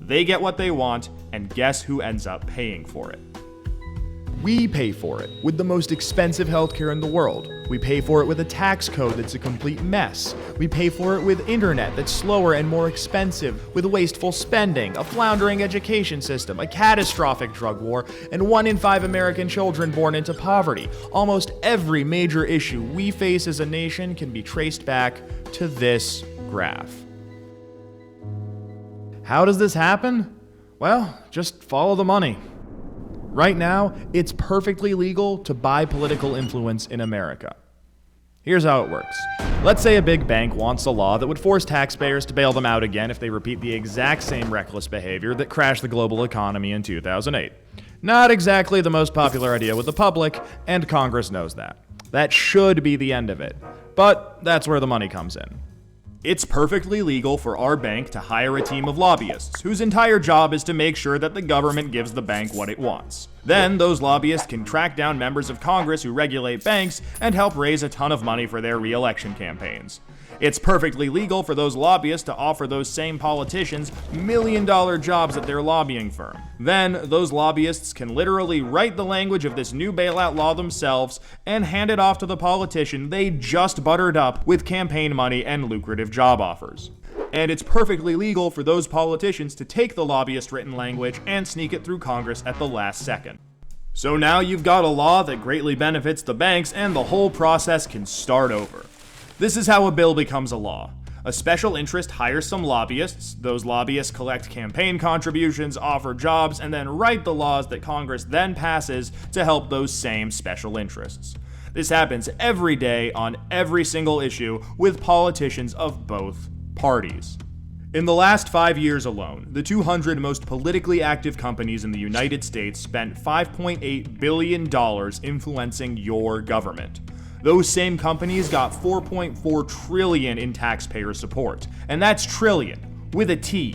They get what they want, and guess who ends up paying for it? We pay for it with the most expensive healthcare in the world. We pay for it with a tax code that's a complete mess. We pay for it with internet that's slower and more expensive, with wasteful spending, a floundering education system, a catastrophic drug war, and 1 in 5 American children born into poverty. Almost every major issue we face as a nation can be traced back to this graph. How does this happen? Well, just follow the money. Right now, it's perfectly legal to buy political influence in America. Here's how it works. Let's say a big bank wants a law that would force taxpayers to bail them out again if they repeat the exact same reckless behavior that crashed the global economy in 2008. Not exactly the most popular idea with the public, and Congress knows that. That should be the end of it. But that's where the money comes in. It's perfectly legal for our bank to hire a team of lobbyists whose entire job is to make sure that the government gives the bank what it wants. Then those lobbyists can track down members of Congress who regulate banks and help raise a ton of money for their re-election campaigns. It's perfectly legal for those lobbyists to offer those same politicians million-dollar jobs at their lobbying firm. Then, those lobbyists can literally write the language of this new bailout law themselves and hand it off to the politician they just buttered up with campaign money and lucrative job offers. And it's perfectly legal for those politicians to take the lobbyist-written language and sneak it through Congress at the last second. So now you've got a law that greatly benefits the banks, and the whole process can start over. This is how a bill becomes a law. A special interest hires some lobbyists, those lobbyists collect campaign contributions, offer jobs, and then write the laws that Congress then passes to help those same special interests. This happens every day on every single issue with politicians of both parties. In the last 5 years alone, the 200 most politically active companies in the United States spent $5.8 billion influencing your government. Those same companies got $4.4 trillion in taxpayer support. And that's trillion, with a T.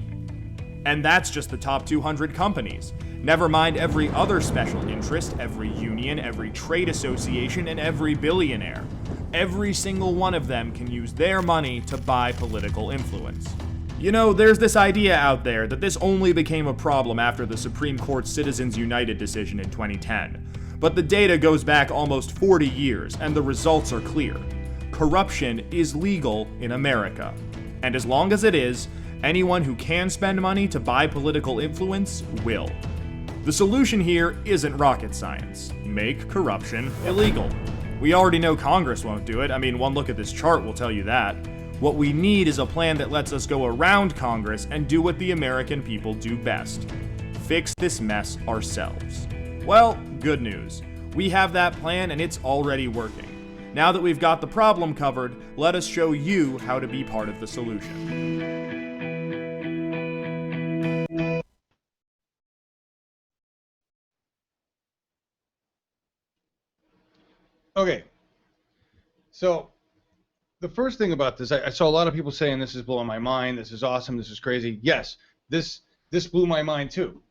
And that's just the top 200 companies. Never mind every other special interest, every union, every trade association, and every billionaire. Every single one of them can use their money to buy political influence. You know, there's this idea out there that this only became a problem after the Supreme Court's Citizens United decision in 2010. But the data goes back almost 40 years, and the results are clear. Corruption is legal in America. And as long as it is, anyone who can spend money to buy political influence will. The solution here isn't rocket science. Make corruption illegal. We already know Congress won't do it. I mean, one look at this chart will tell you that. What we need is a plan that lets us go around Congress and do what the American people do best. Fix this mess ourselves. Well, good news. We have that plan and it's already working. Now that we've got the problem covered, let us show you how to be part of the solution. Okay. So the first thing about this, I saw a lot of people saying this is blowing my mind, this is awesome, this is crazy. Yes, this blew my mind too,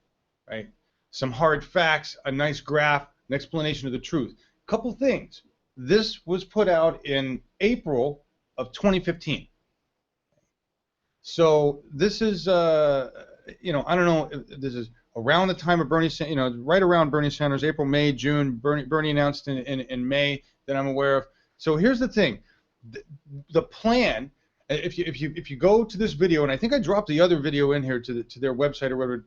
right? Some hard facts, a nice graph, an explanation of the truth. Couple things. This was put out in April of 2015. So this is, you know, I don't know if this is around the time of Bernie, you know, right around Bernie Sanders, April, May, June. Bernie announced in May that I'm aware of. So here's the thing. The plan, if you go to this video, and I think I dropped the other video in here to their website or whatever,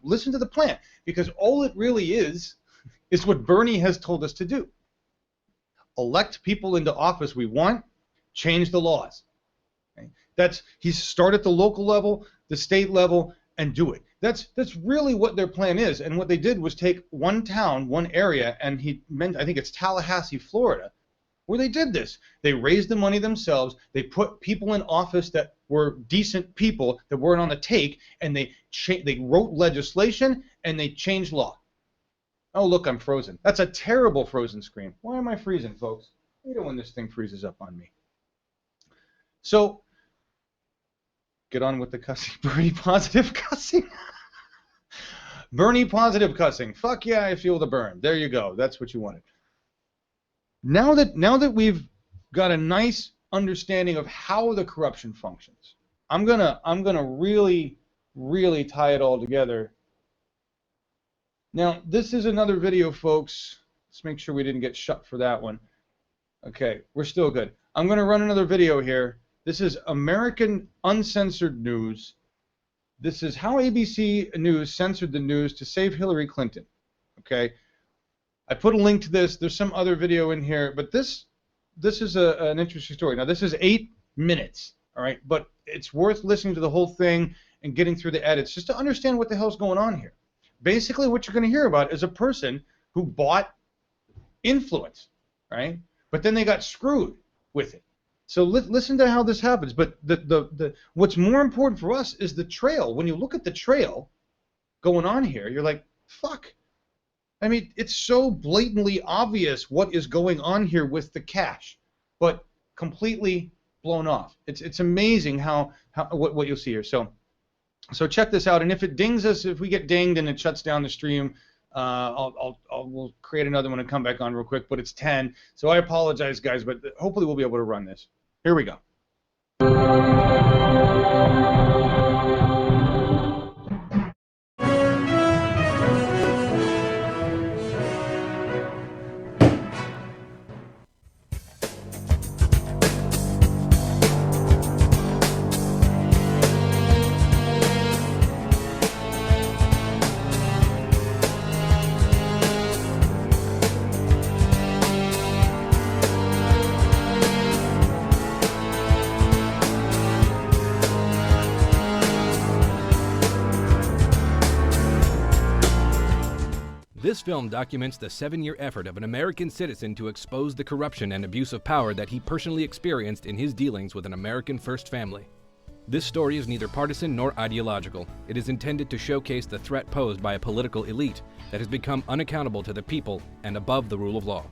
listen to the plan, because all it really is what Bernie has told us to do. Elect people into office we want, change the laws. Okay? He's start at the local level, the state level, and do it. That's really what their plan is. And what they did was take one town, one area, and I think it's Tallahassee, Florida, where they did this. They raised the money themselves. They put people in office that were decent people that weren't on the take, and they wrote legislation and they changed law. Oh, look, I'm frozen. That's a terrible frozen screen. Why am I freezing, folks? I hate it when this thing freezes up on me. So, get on with the cussing. Bernie positive cussing. Bernie positive cussing. Fuck yeah, I feel the burn. There you go. That's what you wanted. Now that we've got a nice understanding of how the corruption functions, I'm gonna really tie it all together. Now, this is another video, folks. Let's make sure we didn't get shut for that one. Okay, we're still good. I'm going to run another video here. This is American Uncensored News. This is how ABC News censored the news to save Hillary Clinton. Okay, I put a link to this. There's some other video in here, but this is an interesting story. Now, this is 8 minutes, all right, but it's worth listening to the whole thing and getting through the edits just to understand what the hell's going on here. Basically, what you're going to hear about is a person who bought influence, right? But then they got screwed with it. So listen to how this happens. But what's more important for us is the trail. When you look at the trail going on here, you're like, fuck. I mean, it's so blatantly obvious what is going on here with the cash, but completely blown off. It's amazing what you'll see here. So check this out, and if it dings us, if we get dinged and it shuts down the stream, we'll create another one and come back on real quick. But it's 10, so I apologize, guys. But hopefully we'll be able to run this. Here we go. This film documents the 7-year effort of an American citizen to expose the corruption and abuse of power that he personally experienced in his dealings with an American first family. This story is neither partisan nor ideological. It is intended to showcase the threat posed by a political elite that has become unaccountable to the people and above the rule of law.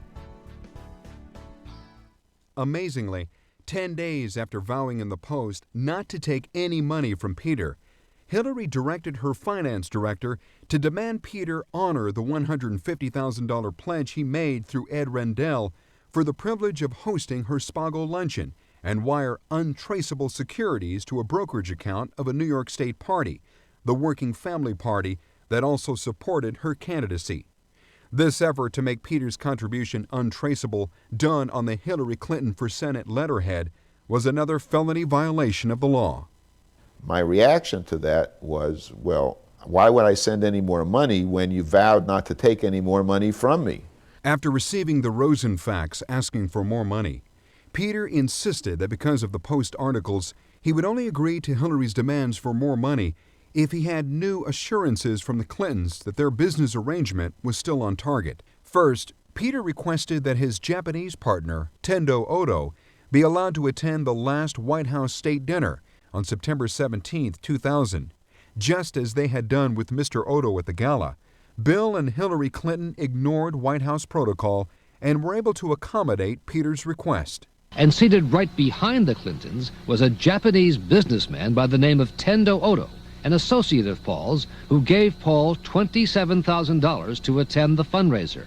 Amazingly, 10 days after vowing in the Post not to take any money from Peter, Hillary directed her finance director to demand Peter honor the $150,000 pledge he made through Ed Rendell for the privilege of hosting her Spago luncheon and wire untraceable securities to a brokerage account of a New York State party, the Working Family Party, that also supported her candidacy. This effort to make Peter's contribution untraceable, done on the Hillary Clinton for Senate letterhead, was another felony violation of the law. My reaction to that was, well, why would I send any more money when you vowed not to take any more money from me? After receiving the Rosen fax asking for more money, Peter insisted that because of the Post articles, he would only agree to Hillary's demands for more money if he had new assurances from the Clintons that their business arrangement was still on target. First, Peter requested that his Japanese partner, Tendo Odo, be allowed to attend the last White House state dinner on September 17, 2000. Just as they had done with Mr. Odo at the gala, Bill and Hillary Clinton ignored White House protocol and were able to accommodate Peter's request. And seated right behind the Clintons was a Japanese businessman by the name of Tendo Odo, an associate of Paul's, who gave Paul $27,000 to attend the fundraiser.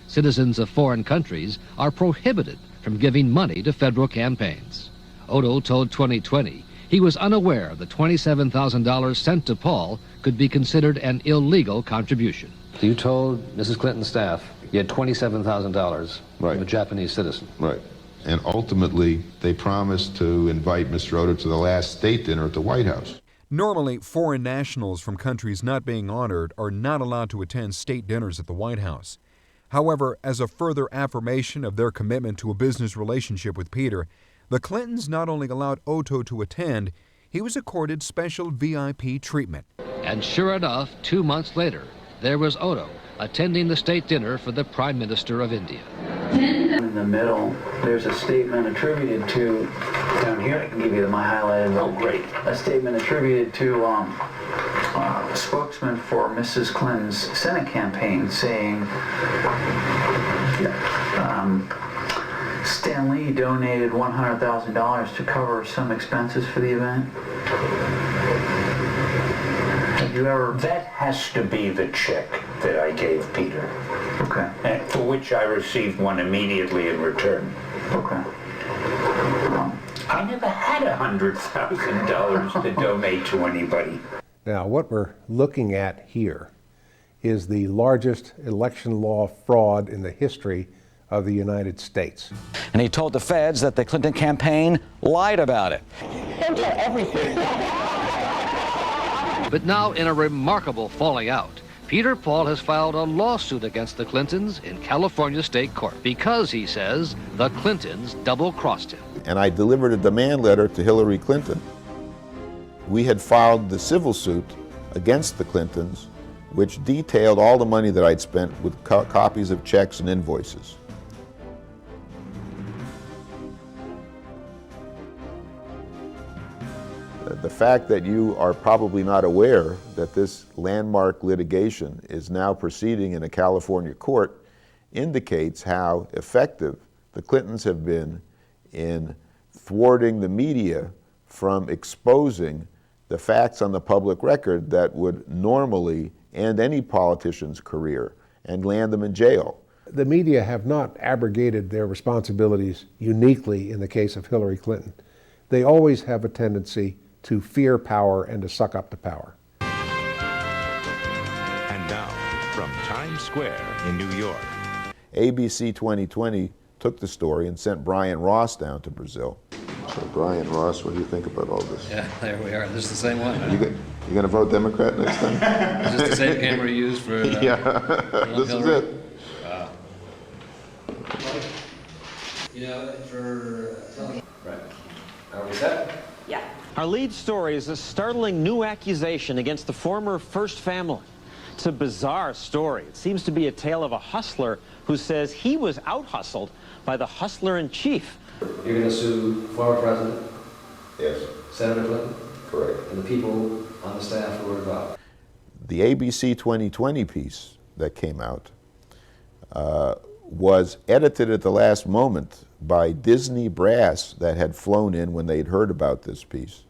Citizens of foreign countries are prohibited from giving money to federal campaigns. Odo told 2020 he was unaware the $27,000 sent to Paul could be considered an illegal contribution. You told Mrs. Clinton's staff you had $27,000 Right. from a Japanese citizen. Right. And ultimately, they promised to invite Mr. Odo to the last state dinner at the White House. Normally, foreign nationals from countries not being honored are not allowed to attend state dinners at the White House. However, as a further affirmation of their commitment to a business relationship with Peter, the Clintons not only allowed Odo to attend, he was accorded special VIP treatment. And sure enough, 2 months later, there was Odo attending the state dinner for the Prime Minister of India. In the middle, there's a statement attributed to, down here, I can give you my highlighted. Oh, great. A statement attributed to a spokesman for Mrs. Clinton's Senate campaign saying, Stan Lee donated $100,000 to cover some expenses for the event. Have you ever... That has to be the check that I gave Peter. Okay. And for which I received one immediately in return. Okay. I never had $100,000 to donate to anybody. Now, what we're looking at here is the largest election law fraud in the history of the United States. And he told the feds that the Clinton campaign lied about it. Don't tell everything. But now, in a remarkable falling out, Peter Paul has filed a lawsuit against the Clintons in California State Court because, he says, the Clintons double-crossed him. And I delivered a demand letter to Hillary Clinton. We had filed the civil suit against the Clintons, which detailed all the money that I'd spent with copies of checks and invoices. The fact that you are probably not aware that this landmark litigation is now proceeding in a California court indicates how effective the Clintons have been in thwarting the media from exposing the facts on the public record that would normally end any politician's career and land them in jail. The media have not abrogated their responsibilities uniquely in the case of Hillary Clinton. they always have a tendency to fear power and to suck up to power. And now, from Times Square in New York. ABC 2020 took the story and sent Brian Ross down to Brazil. So Brian Ross, what do you think about all this? Yeah, there we are. This is the same one. Huh? You going to vote Democrat next time? Is this the same camera you used for yeah, this Hillary? is it. Wow. You know, for telling... Right. Are we set? Yeah. Our lead story is a startling new accusation against the former First Family. It's a bizarre story. It seems to be a tale of a hustler who says he was out-hustled by the hustler-in-chief. You're going to sue former President? Yes. Senator Clinton? Correct. And the people on the staff who were involved? The ABC 2020 piece that came out was edited at the last moment by Disney brass that had flown in when they'd heard about this piece.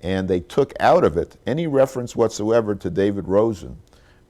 And they took out of it any reference whatsoever to David Rosen,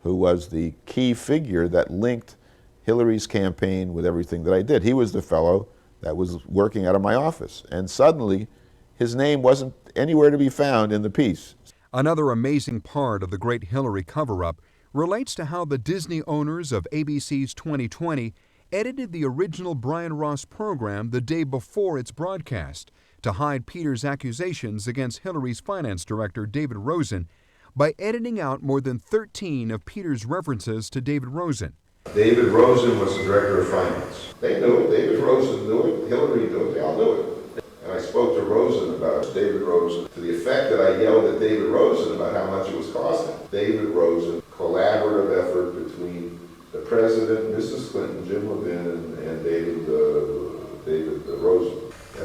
who was the key figure that linked Hillary's campaign with everything that I did. He was the fellow that was working out of my office. And suddenly, his name wasn't anywhere to be found in the piece. Another amazing part of the great Hillary cover-up relates to how the Disney owners of ABC's 2020 edited the original Brian Ross program the day before its broadcast to hide Peter's accusations against Hillary's finance director, David Rosen, by editing out more than 13 of Peter's references to David Rosen. David Rosen was the director of finance. They knew it. David Rosen knew it. Hillary knew it. They all knew it. And I spoke to Rosen about it, David Rosen, to the effect that I yelled at David Rosen about how much it was costing. David Rosen, collaborative effort between the president, Mrs. Clinton, Jim Levin, and David Rosen.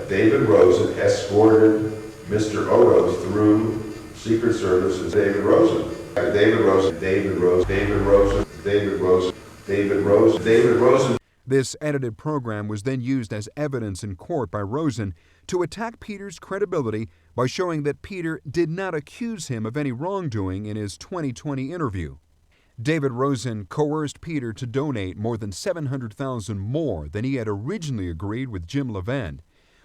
David Rosen escorted Mr. Odo through Secret Service's David Rosen. David Rosen, David Rosen, David Rosen, David Rosen, David Rosen, David Rosen. This edited program was then used as evidence in court by Rosen to attack Peter's credibility by showing that Peter did not accuse him of any wrongdoing in his 2020 interview. David Rosen coerced Peter to donate more than $700,000 more than he had originally agreed with Jim Levin,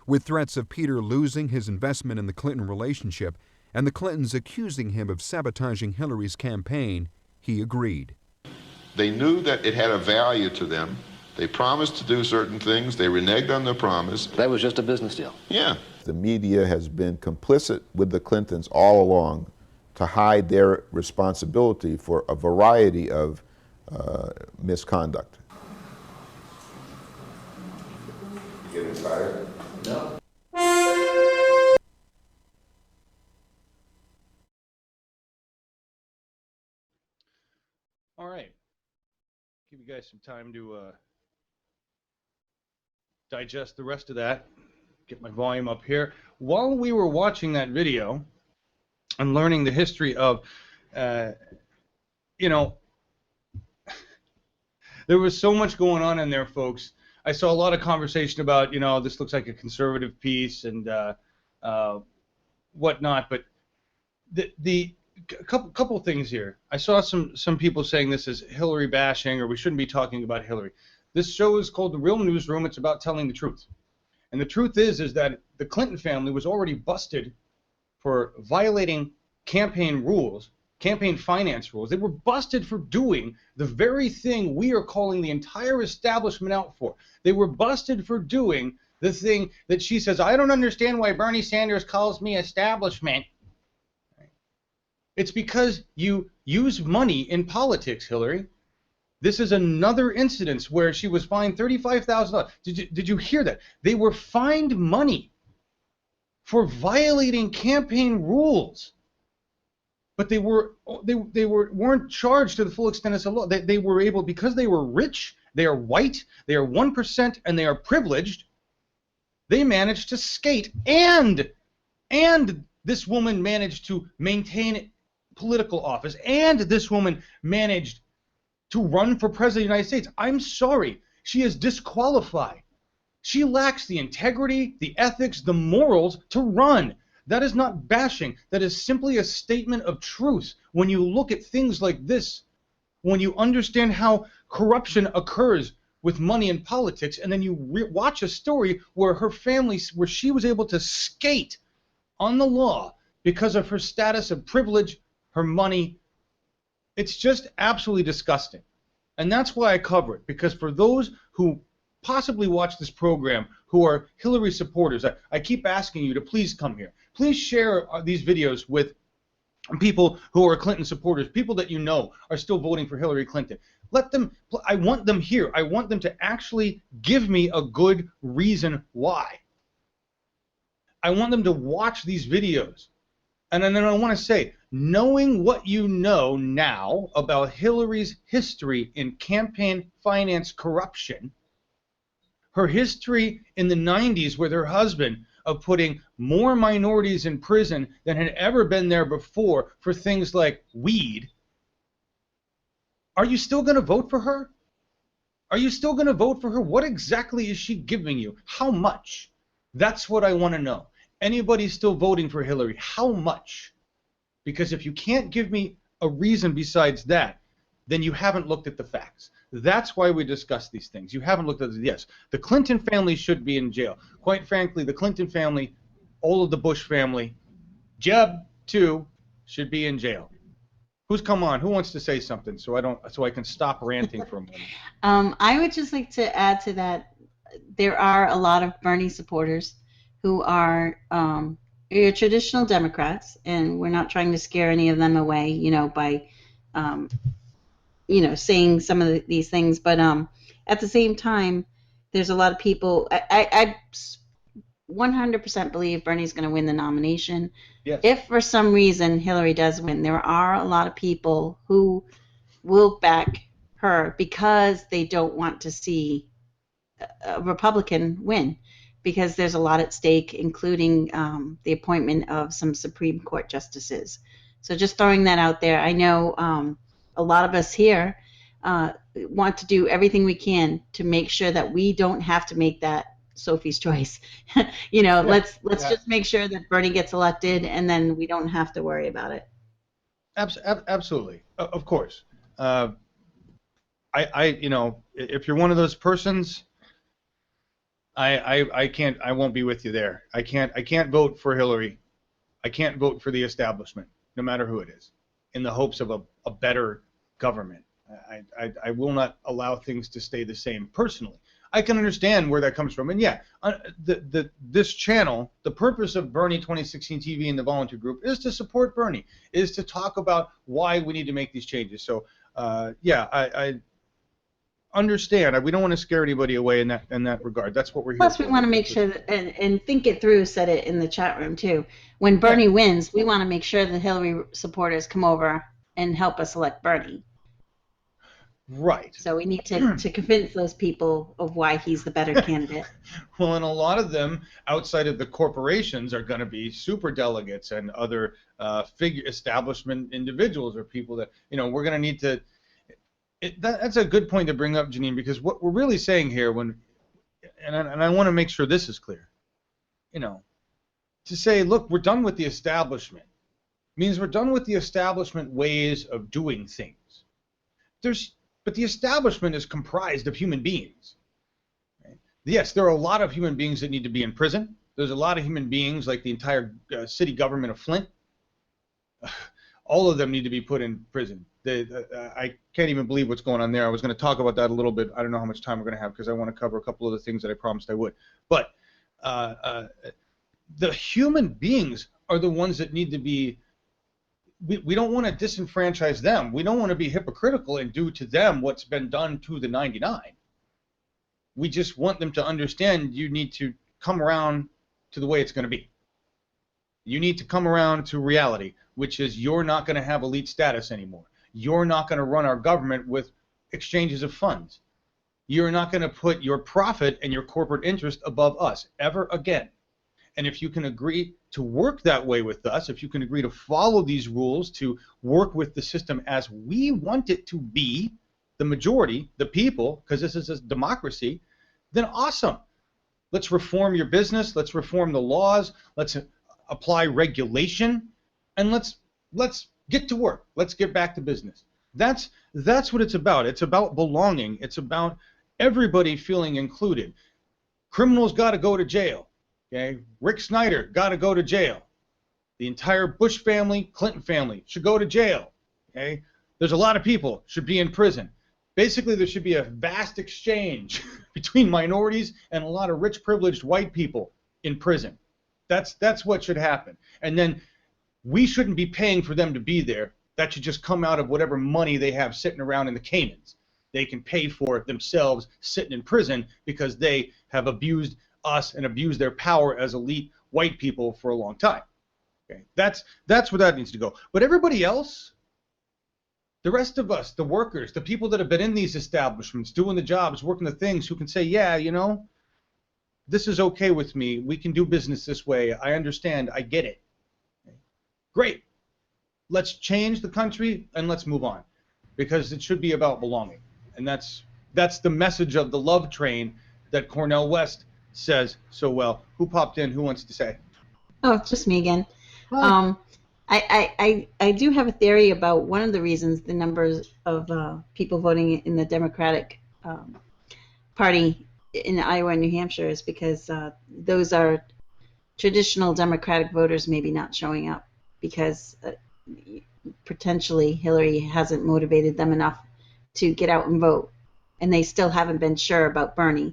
with threats of Peter losing his investment in the Clinton relationship and the Clintons accusing him of sabotaging Hillary's campaign. He agreed. They knew that it had a value to them. They promised to do certain things. They reneged on their promise. That was just a business deal. Yeah. The media has been complicit with the Clintons all along to hide their responsibility for a variety of misconduct. You getting tired? No. All right. Give you guys some time to digest the rest of that. Get my volume up here. While we were watching that video and learning the history of, you know, there was so much going on in there, folks. I saw a lot of conversation about, you know, this looks like a conservative piece and whatnot, but the couple things here. I saw some people saying this is Hillary bashing, or we shouldn't be talking about Hillary. This show is called The Real Newsroom. It's about telling the truth. And the truth is that the Clinton family was already busted for violating campaign rules, campaign finance rules. They were busted for doing the very thing we are calling the entire establishment out for. They were busted for doing the thing that she says, I don't understand why Bernie Sanders calls me establishment. It's because you use money in politics, Hillary. This is another incident where she was fined $35,000. Did you hear that? They were fined money for violating campaign rules, but they weren't charged to the full extent of the law. They were able, because they were rich, they are white, they are 1%, and they are privileged. They managed to skate, and this woman managed to maintain political office, and this woman managed to run for president of the United States. I'm sorry, she is disqualified. She lacks the integrity, the ethics, the morals to run. That is not bashing. That is simply a statement of truth. When you look at things like this, when you understand how corruption occurs with money in politics, and then you watch a story where her family, where she was able to skate on the law because of her status of privilege, her money. It's just absolutely disgusting. And that's why I cover it, because for those who possibly watch this program who are Hillary supporters, I keep asking you to please come here. Please share these videos with people who are Clinton supporters, people that you know are still voting for Hillary Clinton. Let them, I want them here. I want them to actually give me a good reason why. I want them to watch these videos. And then I want to say, knowing what you know now about Hillary's history in campaign finance corruption, her history in the 90s with her husband of putting more minorities in prison than had ever been there before for things like weed, are you still going to vote for her? Are you still going to vote for her? What exactly is she giving you? How much? That's what I want to know. Anybody still voting for Hillary? How much? Because if you can't give me a reason besides that, then you haven't looked at the facts. That's why we discuss these things. You haven't looked at it. Yes, the Clinton family should be in jail. Quite frankly, the Clinton family, all of the Bush family, Jeb too, should be in jail. Who's come on? Who wants to say something so I can stop ranting for a moment? I would just like to add to that. There are a lot of Bernie supporters who are your traditional Democrats, and we're not trying to scare any of them away, by saying some of these things. But at the same time, there's a lot of people. I 100% believe Bernie's going to win the nomination. Yes. If for some reason Hillary does win, there are a lot of people who will back her because they don't want to see a Republican win, because there's a lot at stake, including the appointment of some Supreme Court justices. So just throwing that out there. I know a lot of us here want to do everything we can to make sure that we don't have to make that Sophie's choice. Let's just make sure that Bernie gets elected, and then we don't have to worry about it. Absolutely, of course. If you're one of those persons, I can't. I won't be with you there. I can't vote for Hillary. I can't vote for the establishment, no matter who it is, in the hopes of a better government. I will not allow things to stay the same personally. I can understand where that comes from. And yeah, this channel, the purpose of Bernie 2016 TV and the volunteer group is to support Bernie, is to talk about why we need to make these changes. So yeah, I understand. We don't want to scare anybody away in that regard. That's what we're here Plus, for. we want to make sure that, and think it through, said it in the chat room too. When Bernie wins, we want to make sure the Hillary supporters come over and help us elect Bernie. Right. So we need to convince those people of why he's the better candidate. Well, and a lot of them outside of the corporations are going to be super delegates and other establishment individuals or people that, we're going to need to. That's a good point to bring up, Janine, because what we're really saying here, and I want to make sure this is clear, to say, look, we're done with the establishment means we're done with the establishment ways of doing things. But the establishment is comprised of human beings. Right? Yes, there are a lot of human beings that need to be in prison. There's a lot of human beings, like the entire city government of Flint. All of them need to be put in prison. I can't even believe what's going on there. I was going to talk about that a little bit. I don't know how much time we're going to have because I want to cover a couple of the things that I promised I would. But the human beings are the ones that need to be. We don't want to disenfranchise them. We don't want to be hypocritical and do to them what's been done to the 99. We just want them to understand you need to come around to the way it's going to be. You need to come around to reality, which is you're not going to have elite status anymore. You're not going to run our government with exchanges of funds. You're not going to put your profit and your corporate interest above us ever again. And if you can agree to work that way with us, if you can agree to follow these rules, to work with the system as we want it to be, the majority, the people, because this is a democracy, then awesome. Let's reform your business. Let's reform the laws. Let's apply regulation, and let's get to work. Let's get back to business. That's what it's about. It's about belonging. It's about everybody feeling included. Criminals got to go to jail. Okay, Rick Snyder got to go to jail. The entire Bush family, Clinton family should go to jail. Okay? There's a lot of people should be in prison. Basically, there should be a vast exchange between minorities and a lot of rich, privileged white people in prison. That's what should happen. And then we shouldn't be paying for them to be there. That should just come out of whatever money they have sitting around in the Caymans. They can pay for it themselves sitting in prison because they have abused us and abused their power as elite white people for a long time. Okay, that's where that needs to go. But everybody else, the rest of us, the workers, the people that have been in these establishments, doing the jobs, working the things, who can say, yeah, you know, this is okay with me. We can do business this way. I understand. I get it. Okay. Great. Let's change the country and let's move on, because it should be about belonging. And that's the message of the love train that Cornel West says so well. Who popped in? Who wants to say? Oh, it's just me again. Hi. I do have a theory about one of the reasons the numbers of people voting in the Democratic Party in Iowa and New Hampshire is because those are traditional Democratic voters maybe not showing up because potentially Hillary hasn't motivated them enough to get out and vote, and they still haven't been sure about Bernie.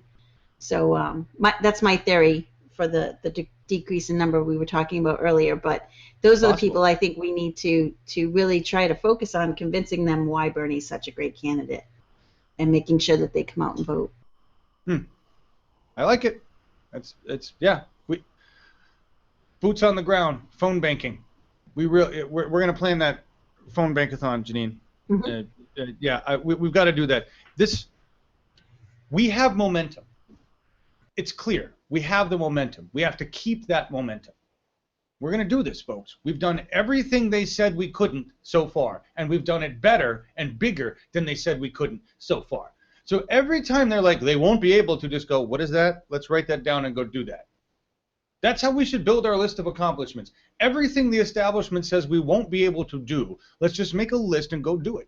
So that's my theory for the decrease in number we were talking about earlier. But those are the people I think we need to really try to focus on convincing them why Bernie's such a great candidate and making sure that they come out and vote. I like it. It's yeah. We boots on the ground, phone banking. We're gonna plan that phone bankathon, Janine. Mm-hmm. We've got to do that. We have momentum. It's clear. We have the momentum. We have to keep that momentum. We're going to do this, folks. We've done everything they said we couldn't so far, and we've done it better and bigger than they said we couldn't so far. So every time they're like, they won't be able to, just go, what is that? Let's write that down and go do that. That's how we should build our list of accomplishments. Everything the establishment says we won't be able to do, let's just make a list and go do it.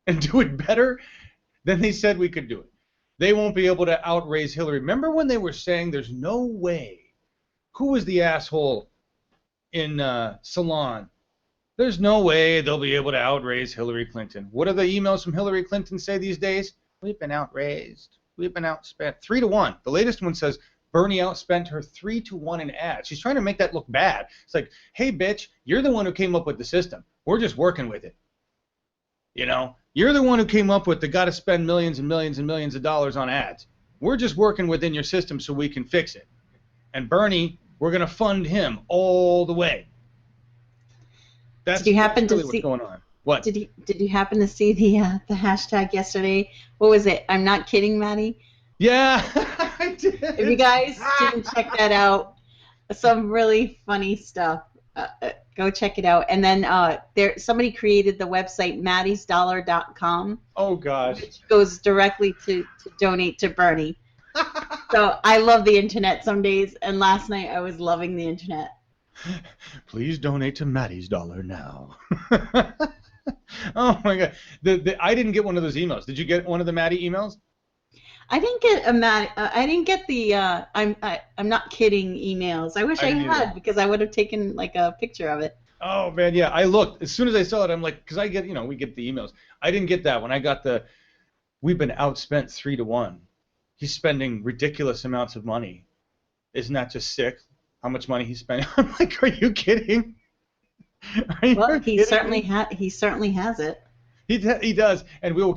And do it better than they said we could do it. They won't be able to outraise Hillary. Remember when they were saying there's no way? Who was the asshole in Salon? There's no way they'll be able to outraise Hillary Clinton. What do the emails from Hillary Clinton say these days? We've been outraised. We've been outspent 3-1. The latest one says Bernie outspent her 3-1 in ads. She's trying to make that look bad. It's like, hey, bitch, you're the one who came up with the system. We're just working with it. You know, you're the one who came up with the got to spend millions and millions and millions of dollars on ads. We're just working within your system so we can fix it. And Bernie, we're going to fund him all the way. That's really what's going on. What? Did you happen to see the hashtag yesterday? What was it? I'm not kidding, Maddie. Yeah, I did. If you guys didn't check that out, some really funny stuff. Go check it out. And then somebody created the website maddiesdollar.com. Oh gosh. Which goes directly to donate to Bernie. So I love the internet some days, and last night I was loving the internet. Please donate to Maddie's Dollar now. Oh my God. I didn't get one of those emails. Did you get one of the Maddie emails? I didn't get I didn't get the I'm not kidding emails. I wish I had, because I would have taken like a picture of it. Oh man, yeah. I looked as soon as I saw it. I'm like, because I get, we get the emails. I didn't get that one. I got we've been outspent 3-1. He's spending ridiculous amounts of money. Isn't that just sick? How much money he's spending? I'm like, are you kidding? Well, he certainly has it. He does, and we will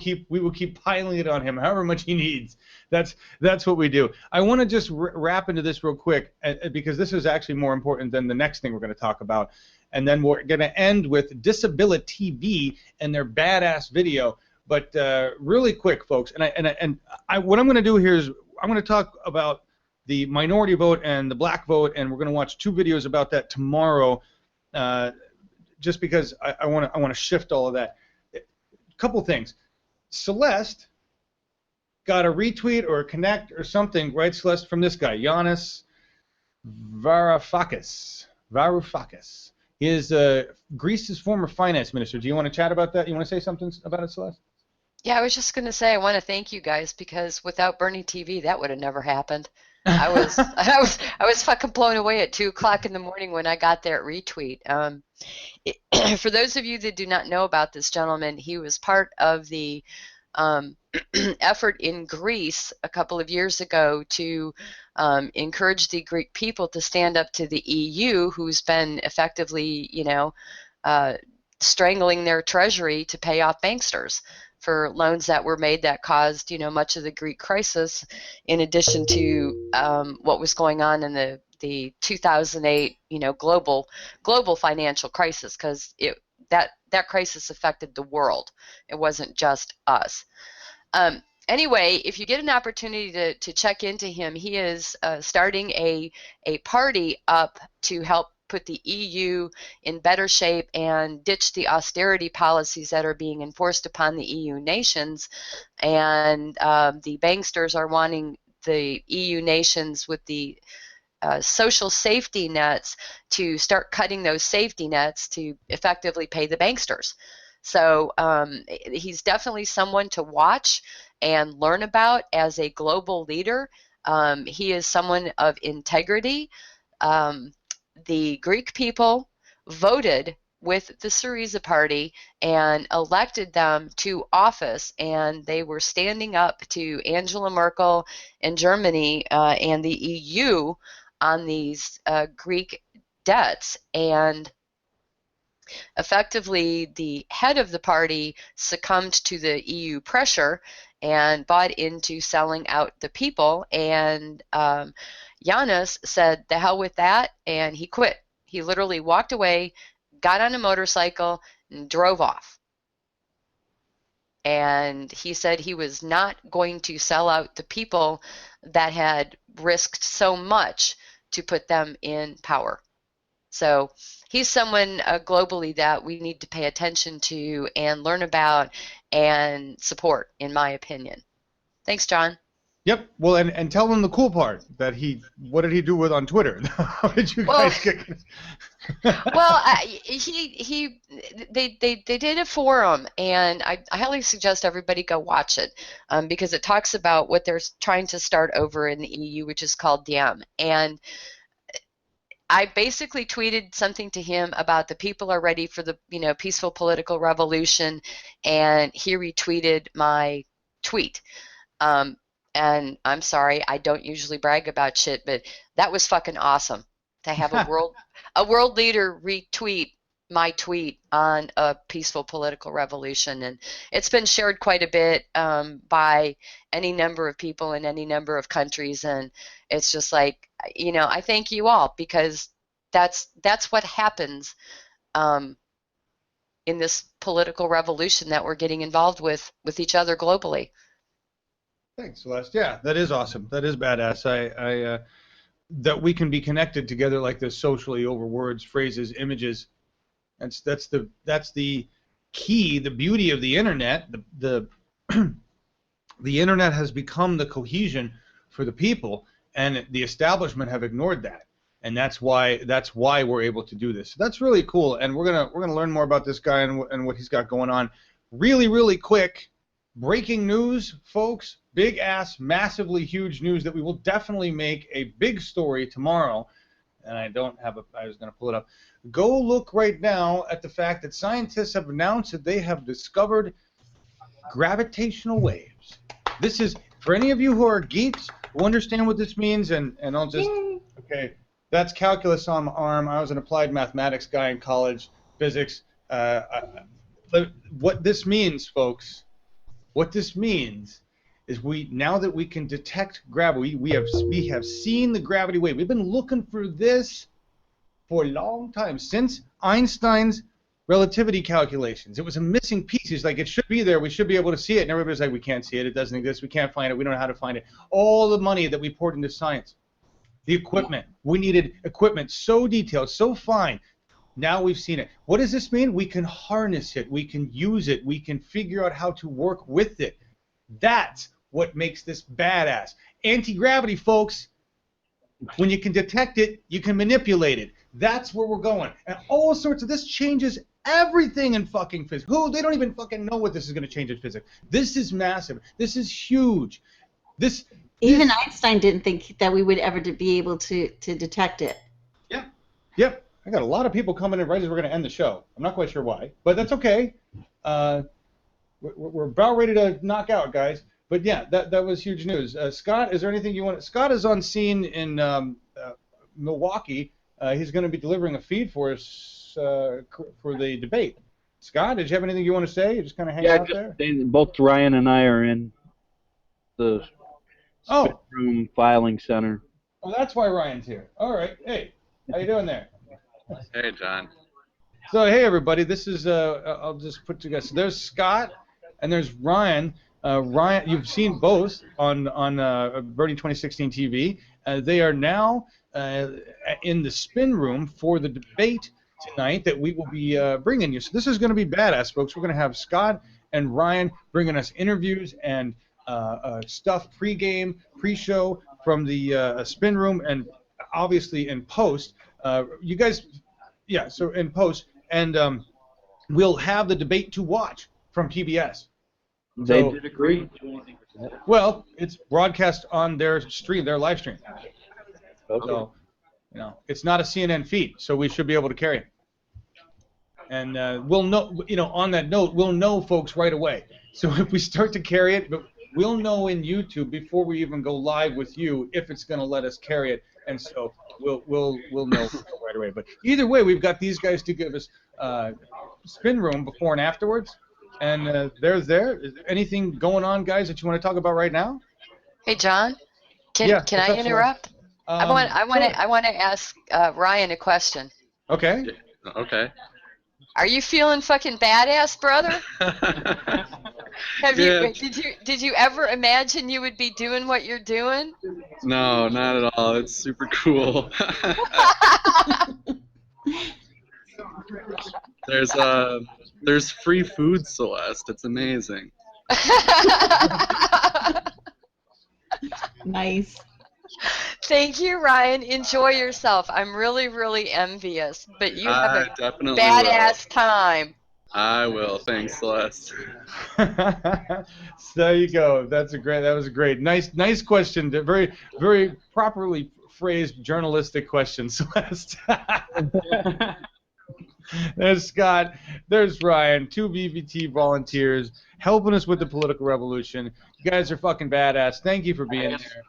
keep piling it on him, however much he needs. That's what we do. I want to just wrap into this real quick, because this is actually more important than the next thing we're going to talk about, and then we're going to end with Disability TV and their badass video. But really quick, folks, and what I'm going to do here is I'm going to talk about the minority vote and the black vote, and we're going to watch 2 videos about that tomorrow, just because I want to shift all of that. Couple things. Celeste got a retweet or a connect or something, right, Celeste, from this guy, Giannis Varoufakis. He is Greece's former finance minister. Do you want to chat about that? You want to say something about it, Celeste? Yeah, I was just going to say I want to thank you guys, because without Bernie TV, that would have never happened. I was fucking blown away at 2 o'clock in the morning when I got that retweet. For those of you that do not know about this gentleman, he was part of the effort in Greece a couple of years ago to encourage the Greek people to stand up to the EU, who's been effectively, strangling their treasury to pay off banksters for loans that were made that caused, much of the Greek crisis, in addition to what was going on in the 2008, global financial crisis, because that crisis affected the world. It wasn't just us. Anyway, if you get an opportunity to check into him, he is starting a party up to help put the EU in better shape and ditch the austerity policies that are being enforced upon the EU nations. And the banksters are wanting the EU nations with the social safety nets to start cutting those safety nets to effectively pay the banksters. So he's definitely someone to watch and learn about as a global leader. He is someone of integrity. The Greek people voted with the Syriza party and elected them to office, and they were standing up to Angela Merkel in Germany and the EU on these Greek debts. And effectively, the head of the party succumbed to the EU pressure and bought into selling out the people. And Giannis said, the hell with that, and he quit. He literally walked away, got on a motorcycle, and drove off. And he said he was not going to sell out the people that had risked so much to put them in power. So he's someone globally that we need to pay attention to and learn about and support, in my opinion. Thanks, John. Yep. Well, and tell them the cool part that what did he do with on Twitter? How did you guys get? Well, they did a forum, and I highly suggest everybody go watch it because it talks about what they're trying to start over in the EU, which is called DiEM. And I basically tweeted something to him about the people are ready for the peaceful political revolution, and he retweeted my tweet. And I'm sorry, I don't usually brag about shit, but that was fucking awesome to have a world leader retweet my tweet on a peaceful political revolution. And it's been shared quite a bit by any number of people in any number of countries. And it's just like, I thank you all, because that's what happens in this political revolution that we're getting involved with each other globally. Thanks, Celeste. Yeah, that is awesome. That is badass. I that we can be connected together like this socially over words, phrases, images. That's the key, the beauty of the internet. The the internet has become the cohesion for the people, and the establishment have ignored that. And that's why we're able to do this. That's really cool, and we're gonna learn more about this guy and what he's got going on. Really quick, breaking news, folks. Big ass, massively huge news that we will definitely make a big story tomorrow. And I was going to pull it up. Go look right now at the fact that scientists have announced that they have discovered gravitational waves. This is, for any of you who are geeks, who understand what this means, and I'll just, okay, that's calculus on my arm. I was an applied mathematics guy in college, physics. What this means, folks, what this means is now that we can detect gravity, we have seen the gravity wave. We've been looking for this for a long time, since Einstein's relativity calculations. It was a missing piece. It's like, it should be there. We should be able to see it. And everybody's like, we can't see it. It doesn't exist. We can't find it. We don't know how to find it. All the money that we poured into science, the equipment. We needed equipment so detailed, so fine. Now we've seen it. What does this mean? We can harness it. We can use it. We can figure out how to work with it. That's what makes this badass. Anti-gravity, folks. When you can detect it, you can manipulate it. That's where we're going. And all sorts of this changes everything in fucking physics. They don't even fucking know what this is going to change in physics. This is massive. This is huge. This Even Einstein didn't think that we would ever be able to detect it. Yep. I got a lot of people coming in right as we're going to end the show. I'm not quite sure why, but that's okay. We're about ready to knock out, guys. But yeah, that was huge news. Scott, is there anything you want? Scott is on scene in Milwaukee. He's going to be delivering a feed for us for the debate. Scott, did you have anything you want to say? You just kind of hang out there? Both Ryan and I are in the spin room filing center. Oh, that's why Ryan's here. All right. Hey, how you doing there? Hey, John. So, hey, everybody. This is, I'll just put together. So there's Scott and there's Ryan. Ryan, you've seen both on Bernie 2016 TV. They are now in the spin room for the debate tonight that we will be bringing you. So this is going to be badass, folks. We're going to have Scott and Ryan bringing us interviews and stuff pre-game, pre-show from the spin room, and obviously in post. You guys, yeah, so in post, and we'll have the debate to watch from PBS. They did agree. Well, it's broadcast on their stream, their live stream. Okay. So, you know, it's not a CNN feed, so we should be able to carry it. And we'll know, you know, on that note, we'll know, folks, right away. So if we start to carry it, we'll know in YouTube before we even go live with you if it's going to let us carry it. And so we'll know right away. But either way, we've got these guys to give us spin room before and afterwards. And there's there. Is there anything going on, guys, that you want to talk about right now? Hey, John, can I interrupt? I want to ask Ryan a question. Okay. Okay. Are you feeling fucking badass, brother? Did you ever imagine you would be doing what you're doing? No, not at all. It's super cool. There's free food, Celeste. It's amazing. Nice. Thank you, Ryan. Enjoy yourself. I'm really, really envious, but you have I a definitely badass time. I will. Thanks, Celeste. So there you go. That was a great, nice question. Very, very properly phrased journalistic question, Celeste. There's Scott. There's Ryan. 2 VVT volunteers helping us with the political revolution. You guys are fucking badass. Thank you for being there.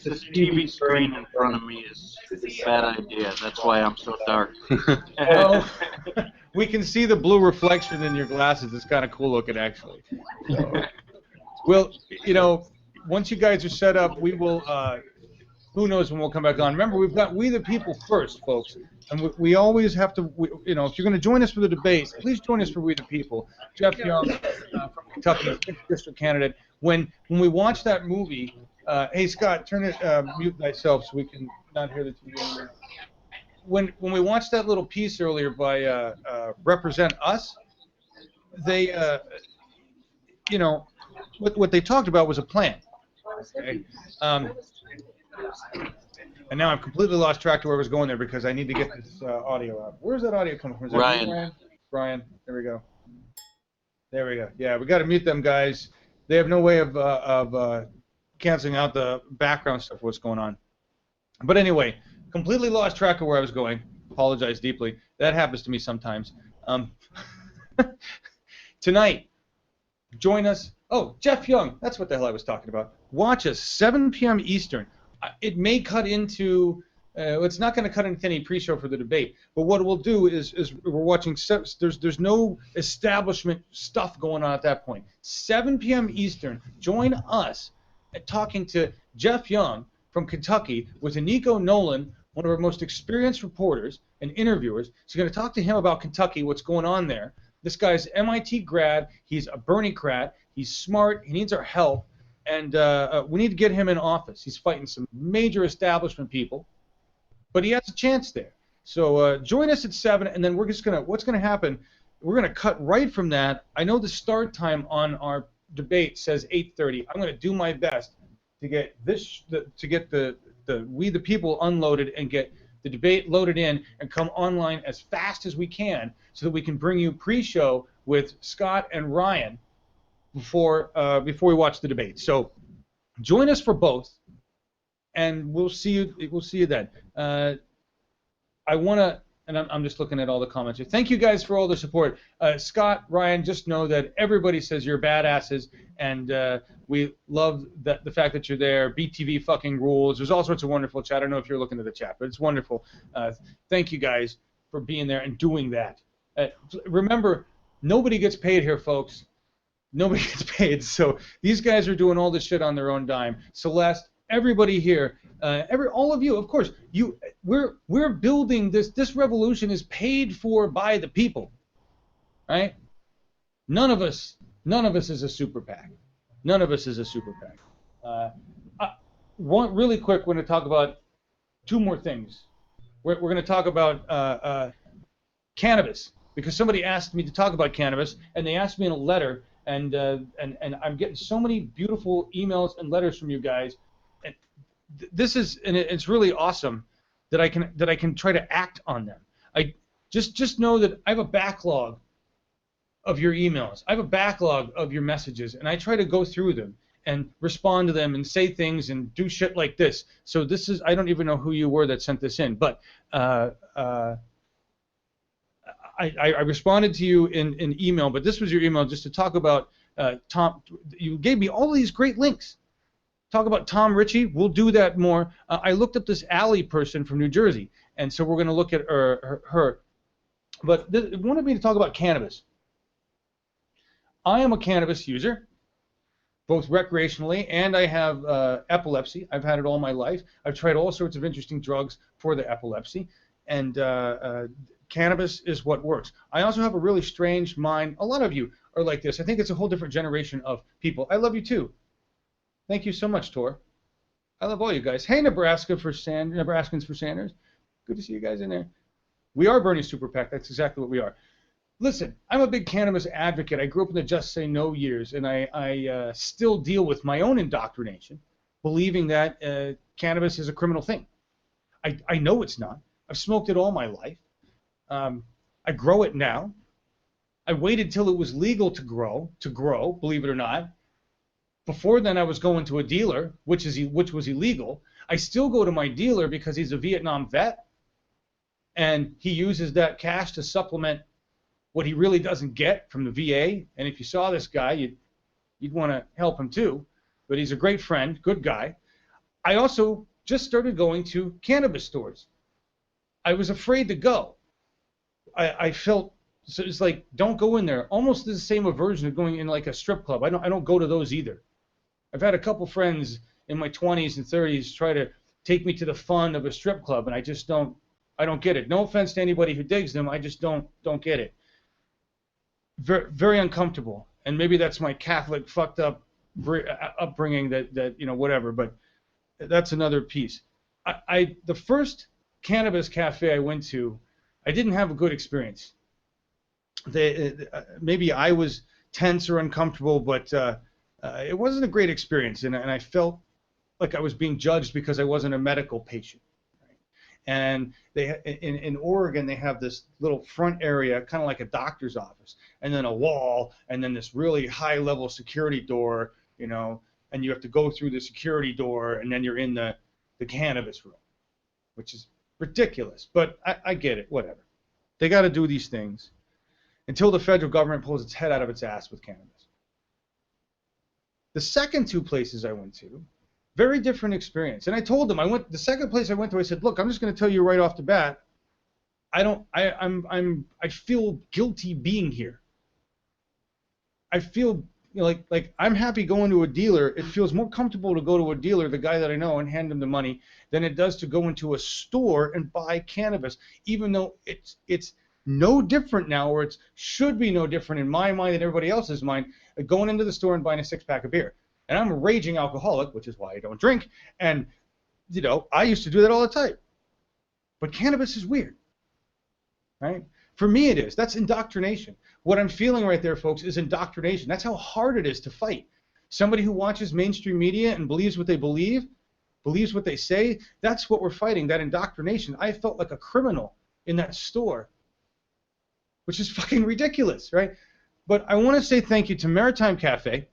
This TV screen in front of me is a bad idea. That's why I'm so dark. Well, we can see the blue reflection in your glasses. It's kind of cool looking, actually. So, well, you know, once you guys are set up, we will. Who knows when we'll come back on? Remember, we've got We the People first, folks, and we always have to. You know, if you're going to join us for the debate, please join us for We the People. Jeff Young from Kentucky, 6th district candidate. When we watch that movie, hey Scott, turn it mute thyself so we can not hear the TV anymore. When we watched that little piece earlier by Represent Us, they, you know, what they talked about was a plan. Okay. And now I've completely lost track to where I was going there because I need to get this audio out. Where's that audio coming from? Is that Ryan. Ryan. There we go. There we go. Yeah, we got to mute them, guys. They have no way of canceling out the background stuff. What's going on? But anyway, completely lost track of where I was going. Apologize deeply. That happens to me sometimes. Tonight, join us. Oh, Jeff Young. That's what the hell I was talking about. Watch us 7 p.m. Eastern. It may cut into. It's not going to cut into any pre-show for the debate. But what we'll do is we're watching. There's no establishment stuff going on at that point. 7 p.m. Eastern. Join us at talking to Jeff Young from Kentucky with Aniko Nolan, one of our most experienced reporters and interviewers. She's going to talk to him about Kentucky, what's going on there. This guy's MIT grad. He's a Bernie-crat. He's smart. He needs our help. And we need to get him in office. He's fighting some major establishment people, but he has a chance there. So join us at 7, and then we're just going to, what's going to happen, we're going to cut right from that. I know the start time on our debate says 8:30. I'm going to do my best to get the We the People unloaded and get the debate loaded in and come online as fast as we can so that we can bring you pre-show with Scott and Ryan before we watch the debate. So Join us for both, and we'll see you. We'll see you then. I want to, and I'm just looking at all the comments here. Thank you guys for all the support. Scott, Ryan, just know that everybody says you're badasses, and we love the fact that you're there. BTV fucking rules. There's all sorts of wonderful chat. I don't know if you're looking at the chat, but it's wonderful. Thank you guys for being there and doing that. Remember, nobody gets paid here, folks. Nobody gets paid. So these guys are doing all this shit on their own dime. Celeste, everybody here, all of you, of course, we're building this. This revolution is paid for by the people, right? None of us is a super PAC. None of us is a super PAC. Really quick, we're going to talk about two more things. We're going to talk about cannabis, because somebody asked me to talk about cannabis, and they asked me in a letter, and I'm getting so many beautiful emails and letters from you guys. And this is, and it's really awesome that I can try to act on them. I just know that I have a backlog of your emails. I have a backlog of your messages, and I try to go through them and respond to them and say things and do shit like this. So this is, I don't even know who you were that sent this in, but I responded to you in email, but this was your email just to talk about Tom. You gave me all these great links. Talk about Tom Ritchie. We'll do that more. I looked up this Allie person from New Jersey, and so we're going to look at her. But it wanted me to talk about cannabis. I am a cannabis user, both recreationally, and I have epilepsy. I've had it all my life. I've tried all sorts of interesting drugs for the epilepsy, and cannabis is what works. I also have a really strange mind. A lot of you are like this. I think it's a whole different generation of people. I love you too. Thank you so much, Tor. I love all you guys. Hey, Nebraskans for Sanders. Good to see you guys in there. We are Bernie Super PAC. That's exactly what we are. Listen, I'm a big cannabis advocate. I grew up in the Just Say No years, and I still deal with my own indoctrination, believing that cannabis is a criminal thing. I know it's not. I've smoked it all my life. I grow it now. I waited till it was legal to grow, believe it or not. Before then, I was going to a dealer, which was illegal. I still go to my dealer because he's a Vietnam vet, and he uses that cash to supplement what he really doesn't get from the VA. And if you saw this guy, you'd want to help him too. But he's a great friend, good guy. I also just started going to cannabis stores. I was afraid to go. I felt, so it's like, don't go in there. Almost the same aversion of going in like a strip club. I don't go to those either. I've had a couple friends in my 20s and 30s try to take me to the fun of a strip club, and I don't get it. No offense to anybody who digs them, I just don't get it. Very, very uncomfortable, and maybe that's my Catholic fucked up upbringing that whatever. But that's another piece. The first cannabis cafe I went to, I didn't have a good experience. Maybe I was tense or uncomfortable, but it wasn't a great experience, and I felt like I was being judged because I wasn't a medical patient. And they in Oregon, they have this little front area, kind of like a doctor's office, and then a wall, and then this really high-level security door, and you have to go through the security door, and then you're in the cannabis room, which is ridiculous. But I get it, whatever. They got to do these things until the federal government pulls its head out of its ass with cannabis. The second two places I went to, very different experience. And I told them, the second place I went to, I said, look, I'm just going to tell you right off the bat, I feel guilty being here. I feel like I'm happy going to a dealer. It feels more comfortable to go to a dealer, the guy that I know, and hand him the money than it does to go into a store and buy cannabis, even though it's no different now, or it should be no different in my mind than everybody else's mind, going into the store and buying a 6-pack of beer. And I'm a raging alcoholic, which is why I don't drink. And, I used to do that all the time. But cannabis is weird, right? For me, it is. That's indoctrination. What I'm feeling right there, folks, is indoctrination. That's how hard it is to fight. Somebody who watches mainstream media and believes what they believe, believes what they say, that's what we're fighting, that indoctrination. I felt like a criminal in that store, which is fucking ridiculous, right? But I want to say thank you to Maritime Cafe,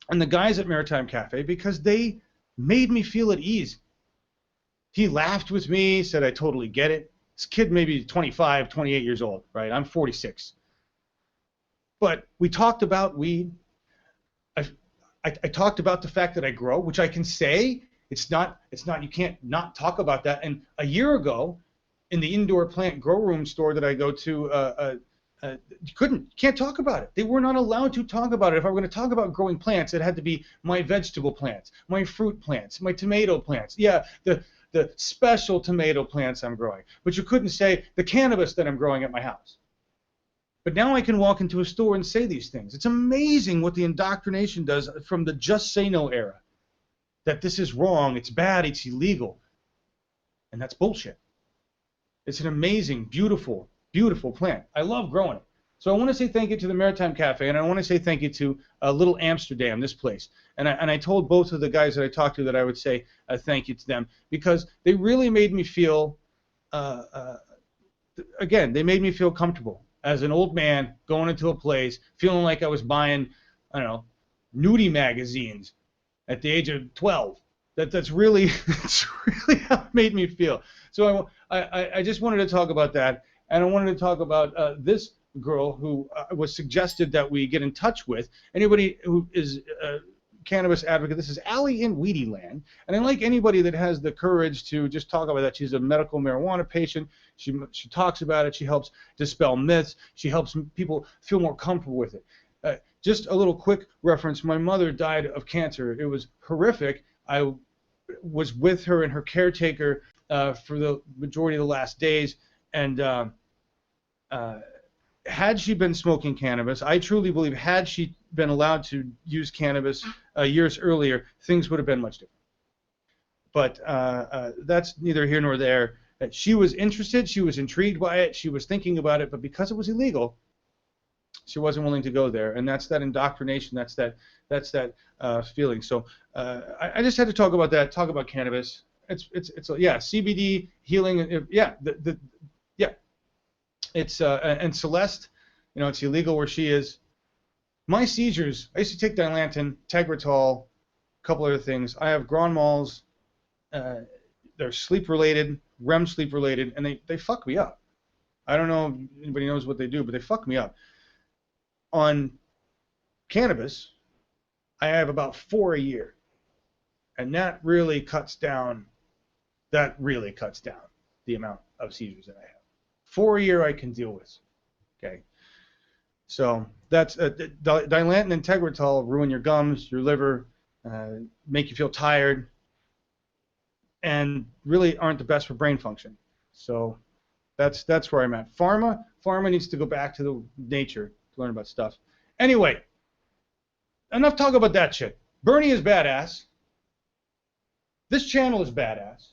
and the guys at Maritime Cafe because they made me feel at ease. He laughed with me, said I totally get it. This kid may be 25, 28 years old, right? I'm 46. But we talked about weed. I talked about the fact that I grow, which I can say. It's not, you can't not talk about that. And a year ago, in the indoor plant grow room store that I go to, you can't talk about it. They were not allowed to talk about it. If I were going to talk about growing plants, it had to be my vegetable plants, my fruit plants, my tomato plants. Yeah, the special tomato plants I'm growing. But you couldn't say the cannabis that I'm growing at my house. But now I can walk into a store and say these things. It's amazing what the indoctrination does from the just say no era. That this is wrong, it's bad, it's illegal. And that's bullshit. It's an amazing, beautiful, beautiful plant. I love growing it. So I want to say thank you to the Maritime Cafe, and I want to say thank you to Little Amsterdam, this place. And I told both of the guys that I talked to that I would say thank you to them because they really made me feel, again, they made me feel comfortable as an old man going into a place, feeling like I was buying, I don't know, nudie magazines at the age of 12. That's really, that's really how it made me feel. So I just wanted to talk about that, and I wanted to talk about this girl who was suggested that we get in touch with. Anybody who is a cannabis advocate, this is Allie in Weedyland, and I like anybody that has the courage to just talk about that. She's a medical marijuana patient. She talks about it. She helps dispel myths. She helps people feel more comfortable with it. Just a little quick reference. My mother died of cancer. It was horrific. I was with her and her caretaker for the majority of the last days, and had she been smoking cannabis, I truly believe had she been allowed to use cannabis years earlier, things would have been much different. But that's neither here nor there. She was interested, she was intrigued by it, she was thinking about it, but because it was illegal, she wasn't willing to go there, and that's that indoctrination. That's that feeling. So I just had to talk about that. Talk about cannabis. It's yeah, CBD healing. Yeah, yeah. It's and Celeste, you know, it's illegal where she is. My seizures. I used to take Dilantin, Tegretol, a couple other things. I have grand mals. They're sleep related, REM sleep related, and they fuck me up. I don't know if anybody knows what they do, but they fuck me up. On cannabis, I have about 4 a year, and that really cuts down the amount of seizures that I have. 4 a year I can deal with. Okay, so that's Dilantin and Tegretol ruin your gums, your liver, make you feel tired, and really aren't the best for brain function. So that's where I'm at. Pharma needs to go back to the nature to learn about stuff. Anyway, enough talk about that shit. Bernie is badass. This channel is badass.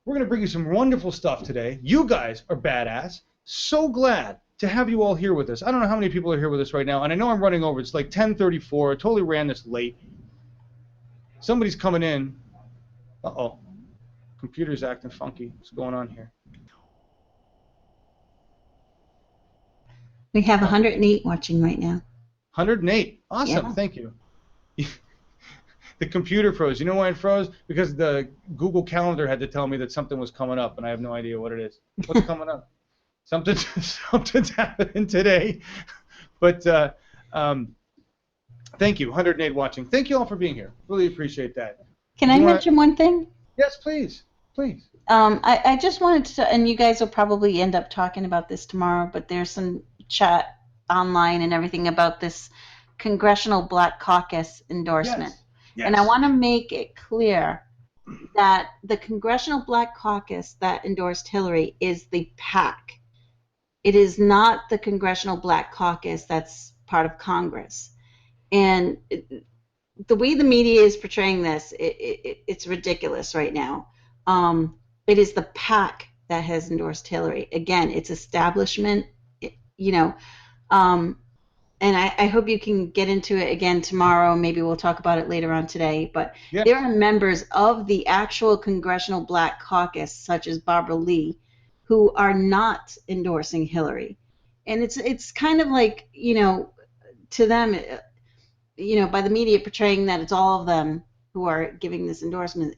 We're going to bring you some wonderful stuff today. You guys are badass. So glad to have you all here with us. I don't know how many people are here with us right now, and I know I'm running over. It's like 10:34. I totally ran this late. Somebody's coming in. Uh-oh. Computer's acting funky. What's going on here? We have 108 watching right now. 108. Awesome. Yeah. Thank you. The computer froze. You know why it froze? Because the Google Calendar had to tell me that something was coming up, and I have no idea what it is. What's coming up? Something's happening today. But thank you. 108 watching. Thank you all for being here. Really appreciate that. Can I mention one thing? Yes, please. Please. I just wanted to, and you guys will probably end up talking about this tomorrow, but there's some chat online and everything about this Congressional Black Caucus endorsement. Yes. Yes. And I want to make it clear that the Congressional Black Caucus that endorsed Hillary is the PAC. It is not the Congressional Black Caucus that's part of Congress. And the way the media is portraying this, it's ridiculous right now. It is the PAC that has endorsed Hillary. Again, it's establishment, you know. And I hope you can get into it again tomorrow. Maybe we'll talk about it later on today. But there are members of the actual Congressional Black Caucus, such as Barbara Lee, who are not endorsing Hillary. And it's kind of like, you know, to them, by the media portraying that it's all of them who are giving this endorsement,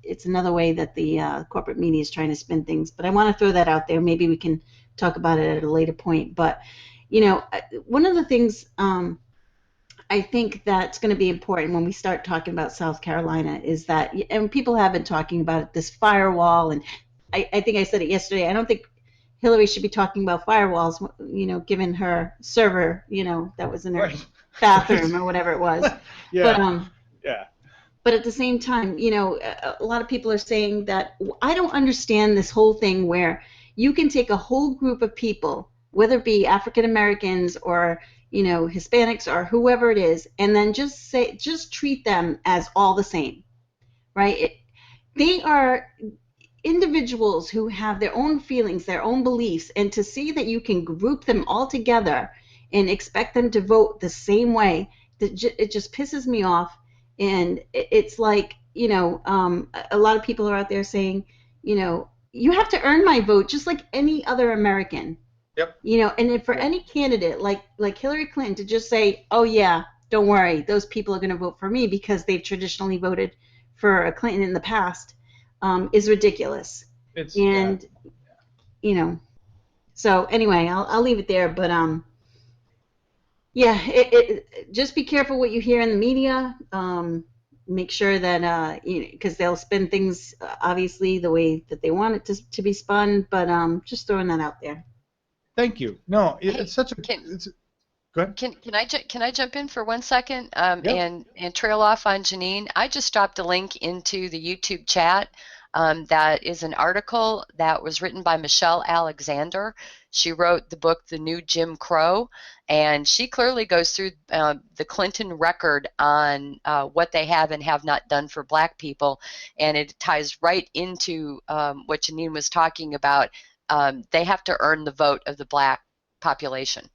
it's another way that the corporate media is trying to spin things. But I want to throw that out there. Maybe we can talk about it at a later point. But, one of the things I think that's going to be important when we start talking about South Carolina is that, and people have been talking about it, this firewall. And I think I said it yesterday. I don't think Hillary should be talking about firewalls, given her server, that was in her bathroom or whatever it was. Yeah. But at the same time, a lot of people are saying that I don't understand this whole thing where you can take a whole group of people, whether it be African Americans or, Hispanics or whoever it is, and then just treat them as all the same, right? They are individuals who have their own feelings, their own beliefs, and to see that you can group them all together and expect them to vote the same way, it just pisses me off. And it's like, a lot of people are out there saying, you have to earn my vote just like any other American. Yep. And if for any candidate like Hillary Clinton to just say, oh yeah, don't worry, those people are going to vote for me because they've traditionally voted for a Clinton in the past, is ridiculous. So anyway, I'll leave it there. But just be careful what you hear in the media. Make sure that because they'll spin things obviously the way that they want it to be spun. But just throwing that out there. Thank you. No, it's such a. Go ahead. Can I jump in for 1 second and trail off on Janine? I just dropped a link into the YouTube chat. That is an article that was written by Michelle Alexander. She wrote the book The New Jim Crow, and she clearly goes through the Clinton record on what they have and have not done for Black people, and it ties right into what Janine was talking about. They have to earn the vote of the Black population.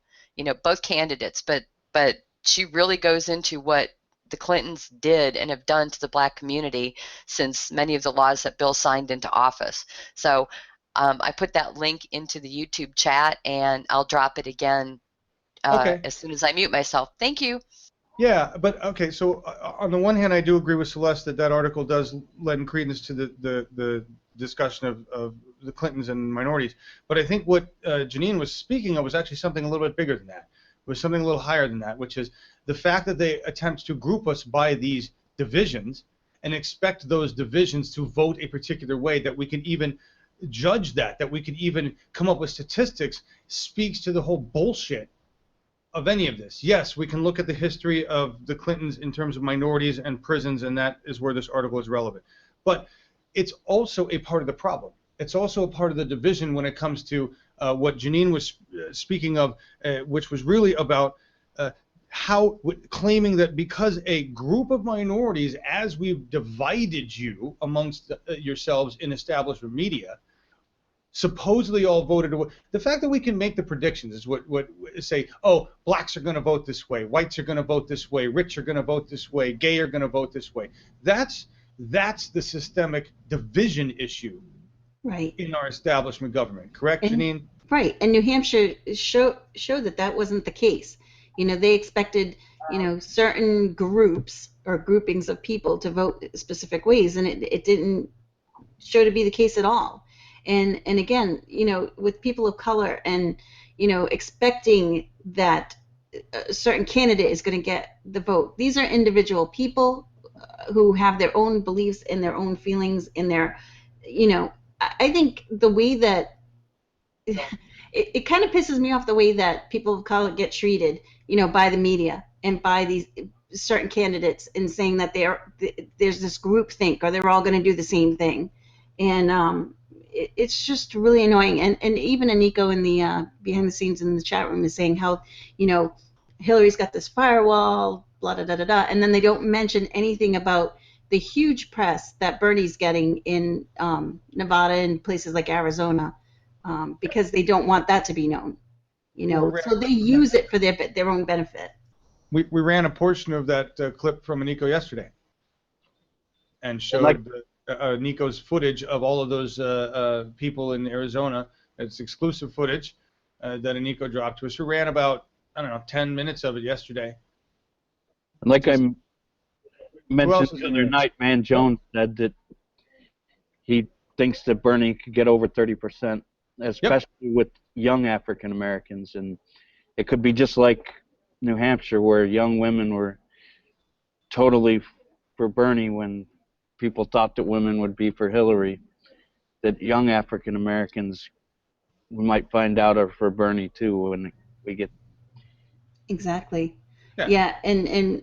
Both candidates, but she really goes into what the Clintons did and have done to the Black community since many of the laws that Bill signed into office. So I put that link into the YouTube chat, and I'll drop it again as soon as I mute myself. Thank you. Yeah, but okay. So on the one hand, I do agree with Celeste that article does lend credence to the discussion of the Clintons and minorities. But I think what Janine was speaking of was actually something a little bit bigger than that. It was something a little higher than that, which is the fact that they attempt to group us by these divisions and expect those divisions to vote a particular way, that we can even judge that we can even come up with statistics, speaks to the whole bullshit of any of this. Yes, we can look at the history of the Clintons in terms of minorities and prisons, and that is where this article is relevant. But it's also a part of the problem. It's also a part of the division when it comes to what Janine was speaking of, which was really about claiming that because a group of minorities, as we've divided you amongst yourselves in establishment media, supposedly all voted away. The fact that we can make the predictions is what say, oh, blacks are going to vote this way, whites are going to vote this way, rich are going to vote this way, gay are going to vote this way. That's the systemic division issue, right, in our establishment government. Correct, Janine? Right, and New Hampshire showed that wasn't the case. They expected certain groups or groupings of people to vote specific ways, and it didn't show to be the case at all. And again, with people of color and expecting that a certain candidate is going to get the vote. These are individual people who have their own beliefs and their own feelings and their, I think the way that it kind of pisses me off the way that people of color get treated, by the media and by these certain candidates, and saying that there's this group think, or they're all going to do the same thing. And it's just really annoying. And even Aniko in the behind the scenes in the chat room is saying how, Hillary's got this firewall, blah, da, da, da, da. And then they don't mention anything about the huge press that Bernie's getting in Nevada and places like Arizona, because they don't want that to be known. So they use it for their own benefit. We ran a portion of that clip from Aniko yesterday and showed Nico's footage of all of those people in Arizona. It's exclusive footage that Aniko dropped to us. We ran about, 10 minutes of it yesterday. And like I mentioned is the in other there? night, Man Jones said that he thinks that Bernie could get over 30%, especially with young African Americans, and it could be just like New Hampshire, where young women were totally for Bernie when people thought that women would be for Hillary. That young African Americans, we might find out, are for Bernie too when we get. Exactly. Yeah. Yeah, and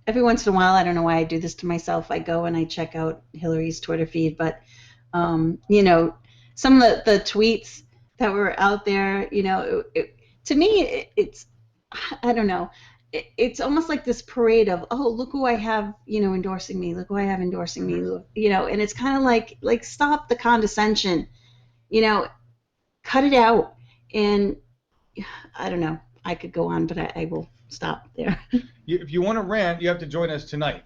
every once in a while, I don't know why I do this to myself. I go and I check out Hillary's Twitter feed, but you know, some of the tweets that were out there, you know, to me, it's I don't know. It's almost like this parade of, oh, look who I have, you know, endorsing me. Look who I have endorsing me. You know, and it's kind of like stop the condescension. You know, cut it out. And I don't know. I could go on, but I will stop there. If you want to rant, you have to join us tonight.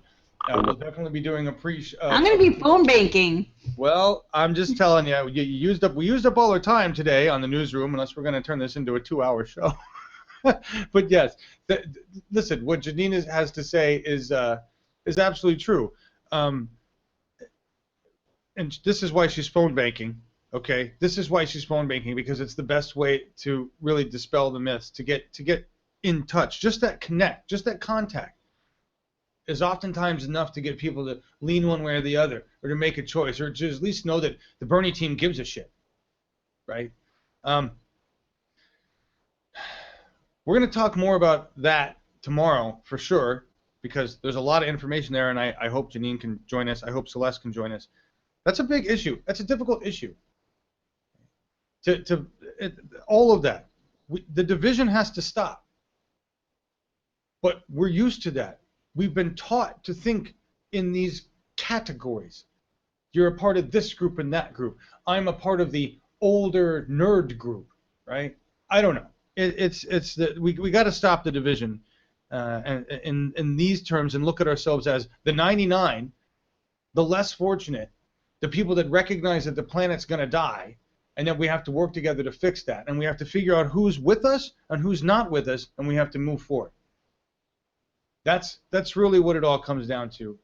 We'll definitely be doing a pre. I'm going to be phone banking. Well, I'm just telling you, we used up all our time today on the newsroom, unless we're going to turn this into a 2-hour show. But yes, listen, what Janine has to say is absolutely true. And this is why she's phone banking. Okay, this is why she's phone banking, because it's the best way to really dispel the myths, to get in touch. Just that connect, just that contact is oftentimes enough to get people to lean one way or the other, or to make a choice, or to at least know that the Bernie team gives a shit, right? We're going to talk more about that tomorrow for sure, because there's a lot of information there, and I hope Janine can join us. I hope Celeste can join us. That's a big issue. That's a difficult issue. All of that. The division has to stop. But we're used to that. We've been taught to think in these categories. You're a part of this group and that group. I'm a part of the older nerd group, right? I don't know. We got to stop the division in these terms and look at ourselves as the 99, the less fortunate, the people that recognize that the planet's going to die, and that we have to work together to fix that, and we have to figure out who's with us and who's not with us, and we have to move forward. That's really what it all comes down to.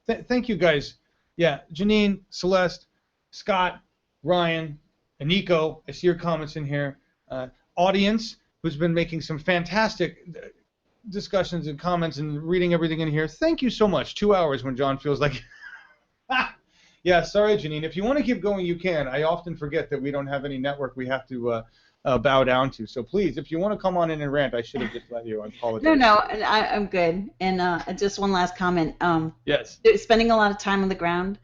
Thank you guys. Yeah, Janine, Celeste, Scott, Ryan, and Nico. I see your comments in here. Audience, who's been making some fantastic discussions and comments and reading everything in here. Thank you so much. 2 hours when John feels like. Yeah, sorry, Janine. If you want to keep going, you can. I often forget that we don't have any network we have to bow down to. So please, if you want to come on in and rant, I should have just let you. I apologize. No, I'm good. And just one last comment. Yes. Spending a lot of time on the ground,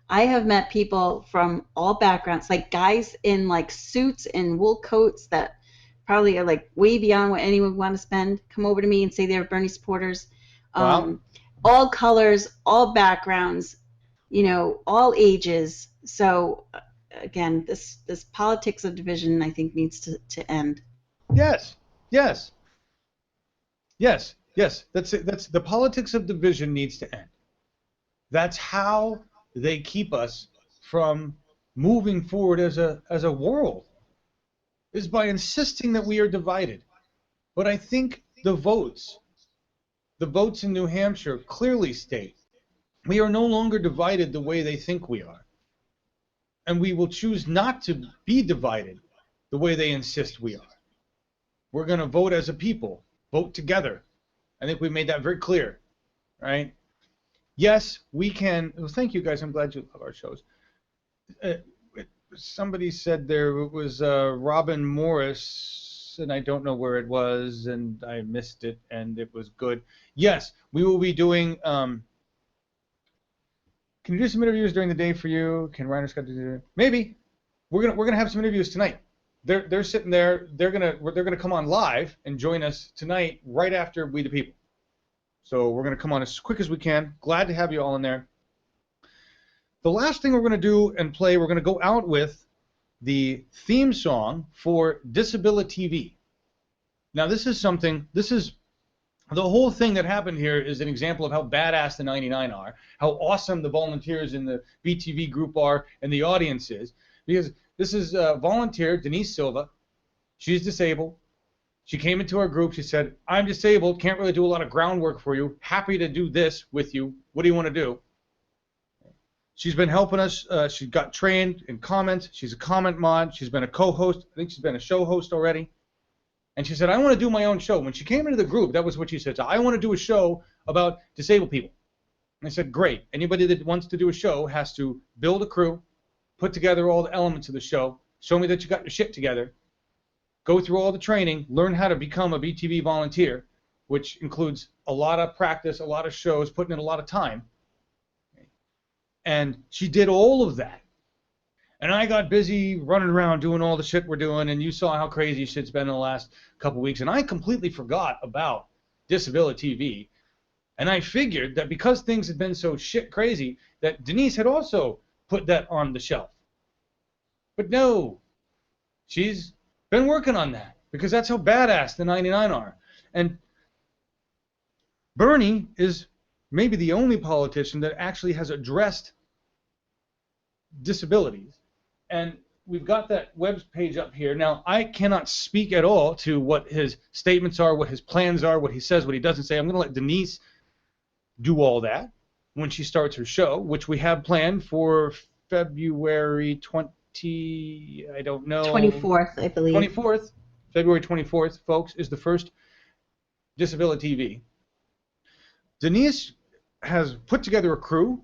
I have met people from all backgrounds, like guys in like suits and wool coats that probably are like way beyond what anyone would want to spend, come over to me and say they're Bernie supporters. Wow. All colors, all backgrounds, you know, all ages. So again, this politics of division, I think, needs to end. Yes. That's it. That's the politics of division needs to end. That's how they keep us from moving forward as a world, is by insisting that we are divided. But I think the votes in New Hampshire clearly state we are no longer divided the way they think we are. And we will choose not to be divided the way they insist we are. We're going to vote as a people, vote together. I think we made that very clear, right? Yes, we can. Well, thank you guys. I'm glad you love our shows. Somebody said there was Robin Morris, and I don't know where it was, and I missed it, and it was good. Yes, we will be doing. Can you do some interviews during the day for you? Can Reiner Scott do it? Maybe. We're gonna have some interviews tonight. They're sitting there. They're gonna come on live and join us tonight, right after We the People. So we're gonna come on as quick as we can. Glad to have you all in there. The last thing we're gonna do and play, we're gonna go out with the theme song for Disability TV. Now this is the whole thing that happened here is an example of how badass the 99 are, how awesome the volunteers in the BTV group are, and the audience is. Because this is volunteer Denise Silva. She's disabled. She came into our group. She said, I'm disabled, can't really do a lot of groundwork for you. Happy to do this with you. What do you want to do? She's been helping us. She got trained in comments. She's a comment mod. She's been a co-host. I think she's been a show host already. And she said, I want to do my own show. When she came into the group, that was what she said. So I want to do a show about disabled people. And I said, great. Anybody that wants to do a show has to build a crew, put together all the elements of the show, show me that you got your shit together, go through all the training, learn how to become a BTV volunteer, which includes a lot of practice, a lot of shows, putting in a lot of time. And she did all of that. And I got busy running around doing all the shit we're doing, and you saw how crazy shit's been in the last couple weeks, and I completely forgot about Disability TV. And I figured that because things had been so shit crazy, that Denise had also put that on the shelf. But no, she's been working on that, because that's how badass the 99 are. And Bernie is maybe the only politician that actually has addressed disabilities. And we've got that web page up here. Now, I cannot speak at all to what his statements are, what his plans are, what he says, what he doesn't say. I'm going to let Denise do all that when she starts her show, which we have planned for February 20, I don't know. 24th, I believe. 24th, February 24th, folks, is the first Disability TV. Denise has put together a crew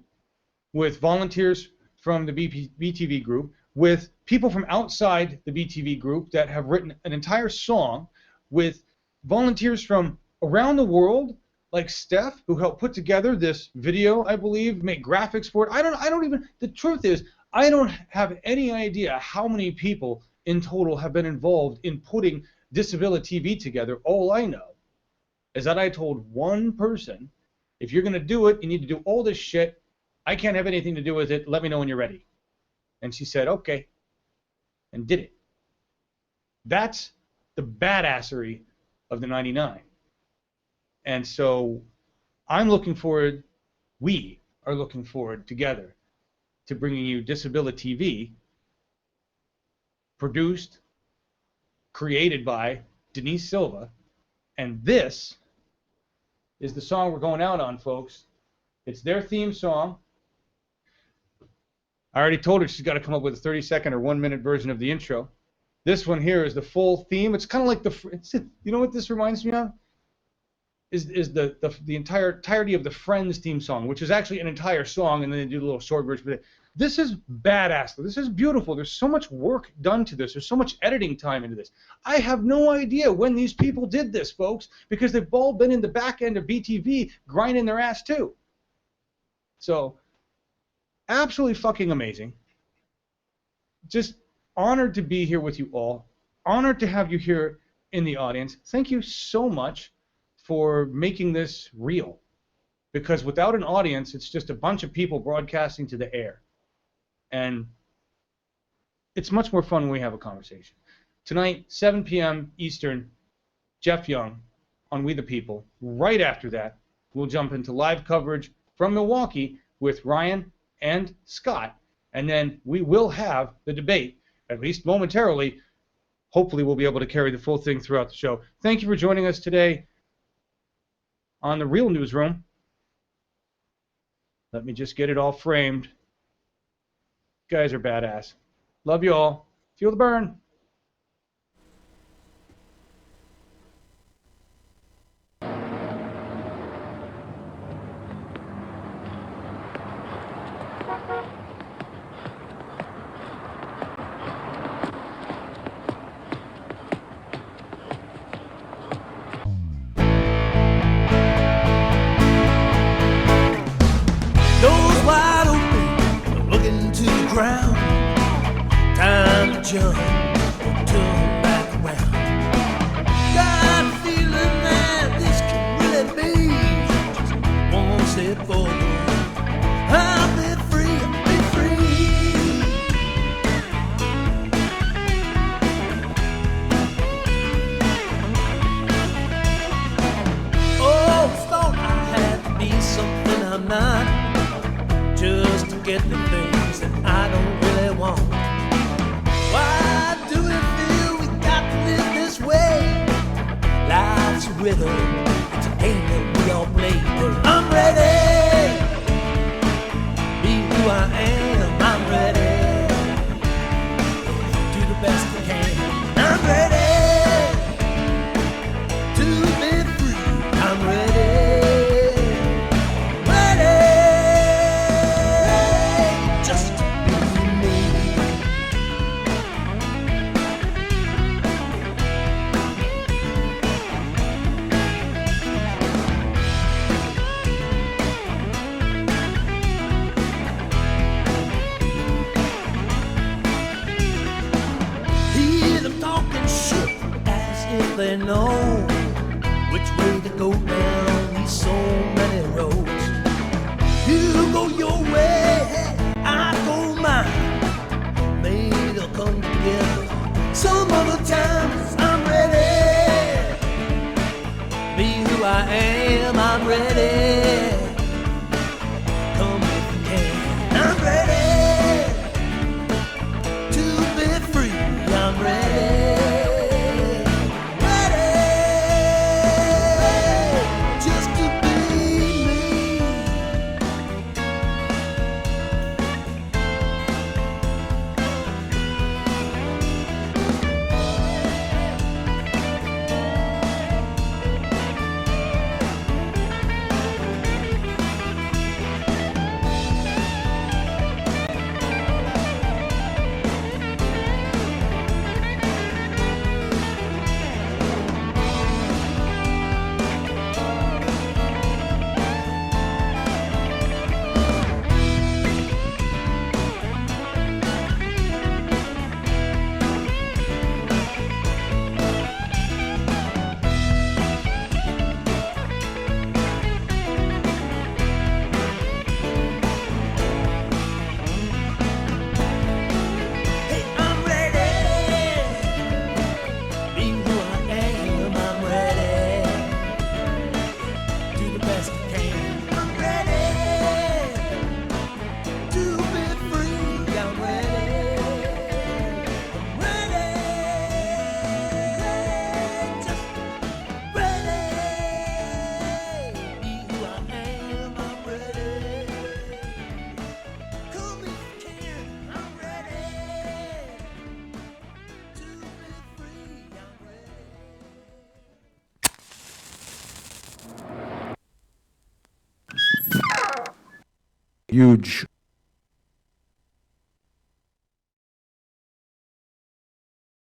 with volunteers from the BTV group, with people from outside the BTV group that have written an entire song, with volunteers from around the world, like Steph, who helped put together this video, I believe, make graphics for it. I don't even, the truth is, I don't have any idea how many people in total have been involved in putting Disability TV together. All I know is that I told one person, if you're going to do it, you need to do all this shit. I can't have anything to do with it. Let me know when you're ready. And she said, okay, and did it. That's the badassery of the 99. And so I'm looking forward, we are looking forward together to bringing you Disability TV, produced, created by Denise Silva. And this is the song we're going out on, folks. It's their theme song. I already told her she's got to come up with a 30-second or 1-minute version of the intro. This one here is the full theme. It's kind of like you know what this reminds me of? Is the entirety of the Friends theme song, which is actually an entire song, and then they do a little short version. This is badass. This is beautiful. There's so much work done to this. There's so much editing time into this. I have no idea when these people did this, folks, because they've all been in the back end of BTV grinding their ass too. So, absolutely fucking amazing. Just honored to be here with you all. Honored to have you here in the audience. Thank you so much for making this real. Because without an audience, it's just a bunch of people broadcasting to the air. And it's much more fun when we have a conversation. Tonight, 7 p.m. Eastern, Jeff Young on We the People. Right after that, we'll jump into live coverage from Milwaukee with Ryan and Scott. And then we will have the debate, at least momentarily. Hopefully we'll be able to carry the full thing throughout the show. Thank you for joining us today on The Real Newsroom. Let me just get it all framed. You guys are badass. Love you all. Feel the burn. Doors wide open, looking to the ground. Time to jump, turn back around. Got a feeling that this can really be just one step forward. I'll be free, I'll be free. Oh, thought I had to be something I'm not, just to get the things that I don't really want. Why do we feel we got to live this way? they know which way to go down these so many roads. You go your way, I go mine. Maybe they'll come together some other time. 'Cause I'm ready. Be who I am, I'm ready. Come if you can. I'm ready to be free. I'm ready. Huge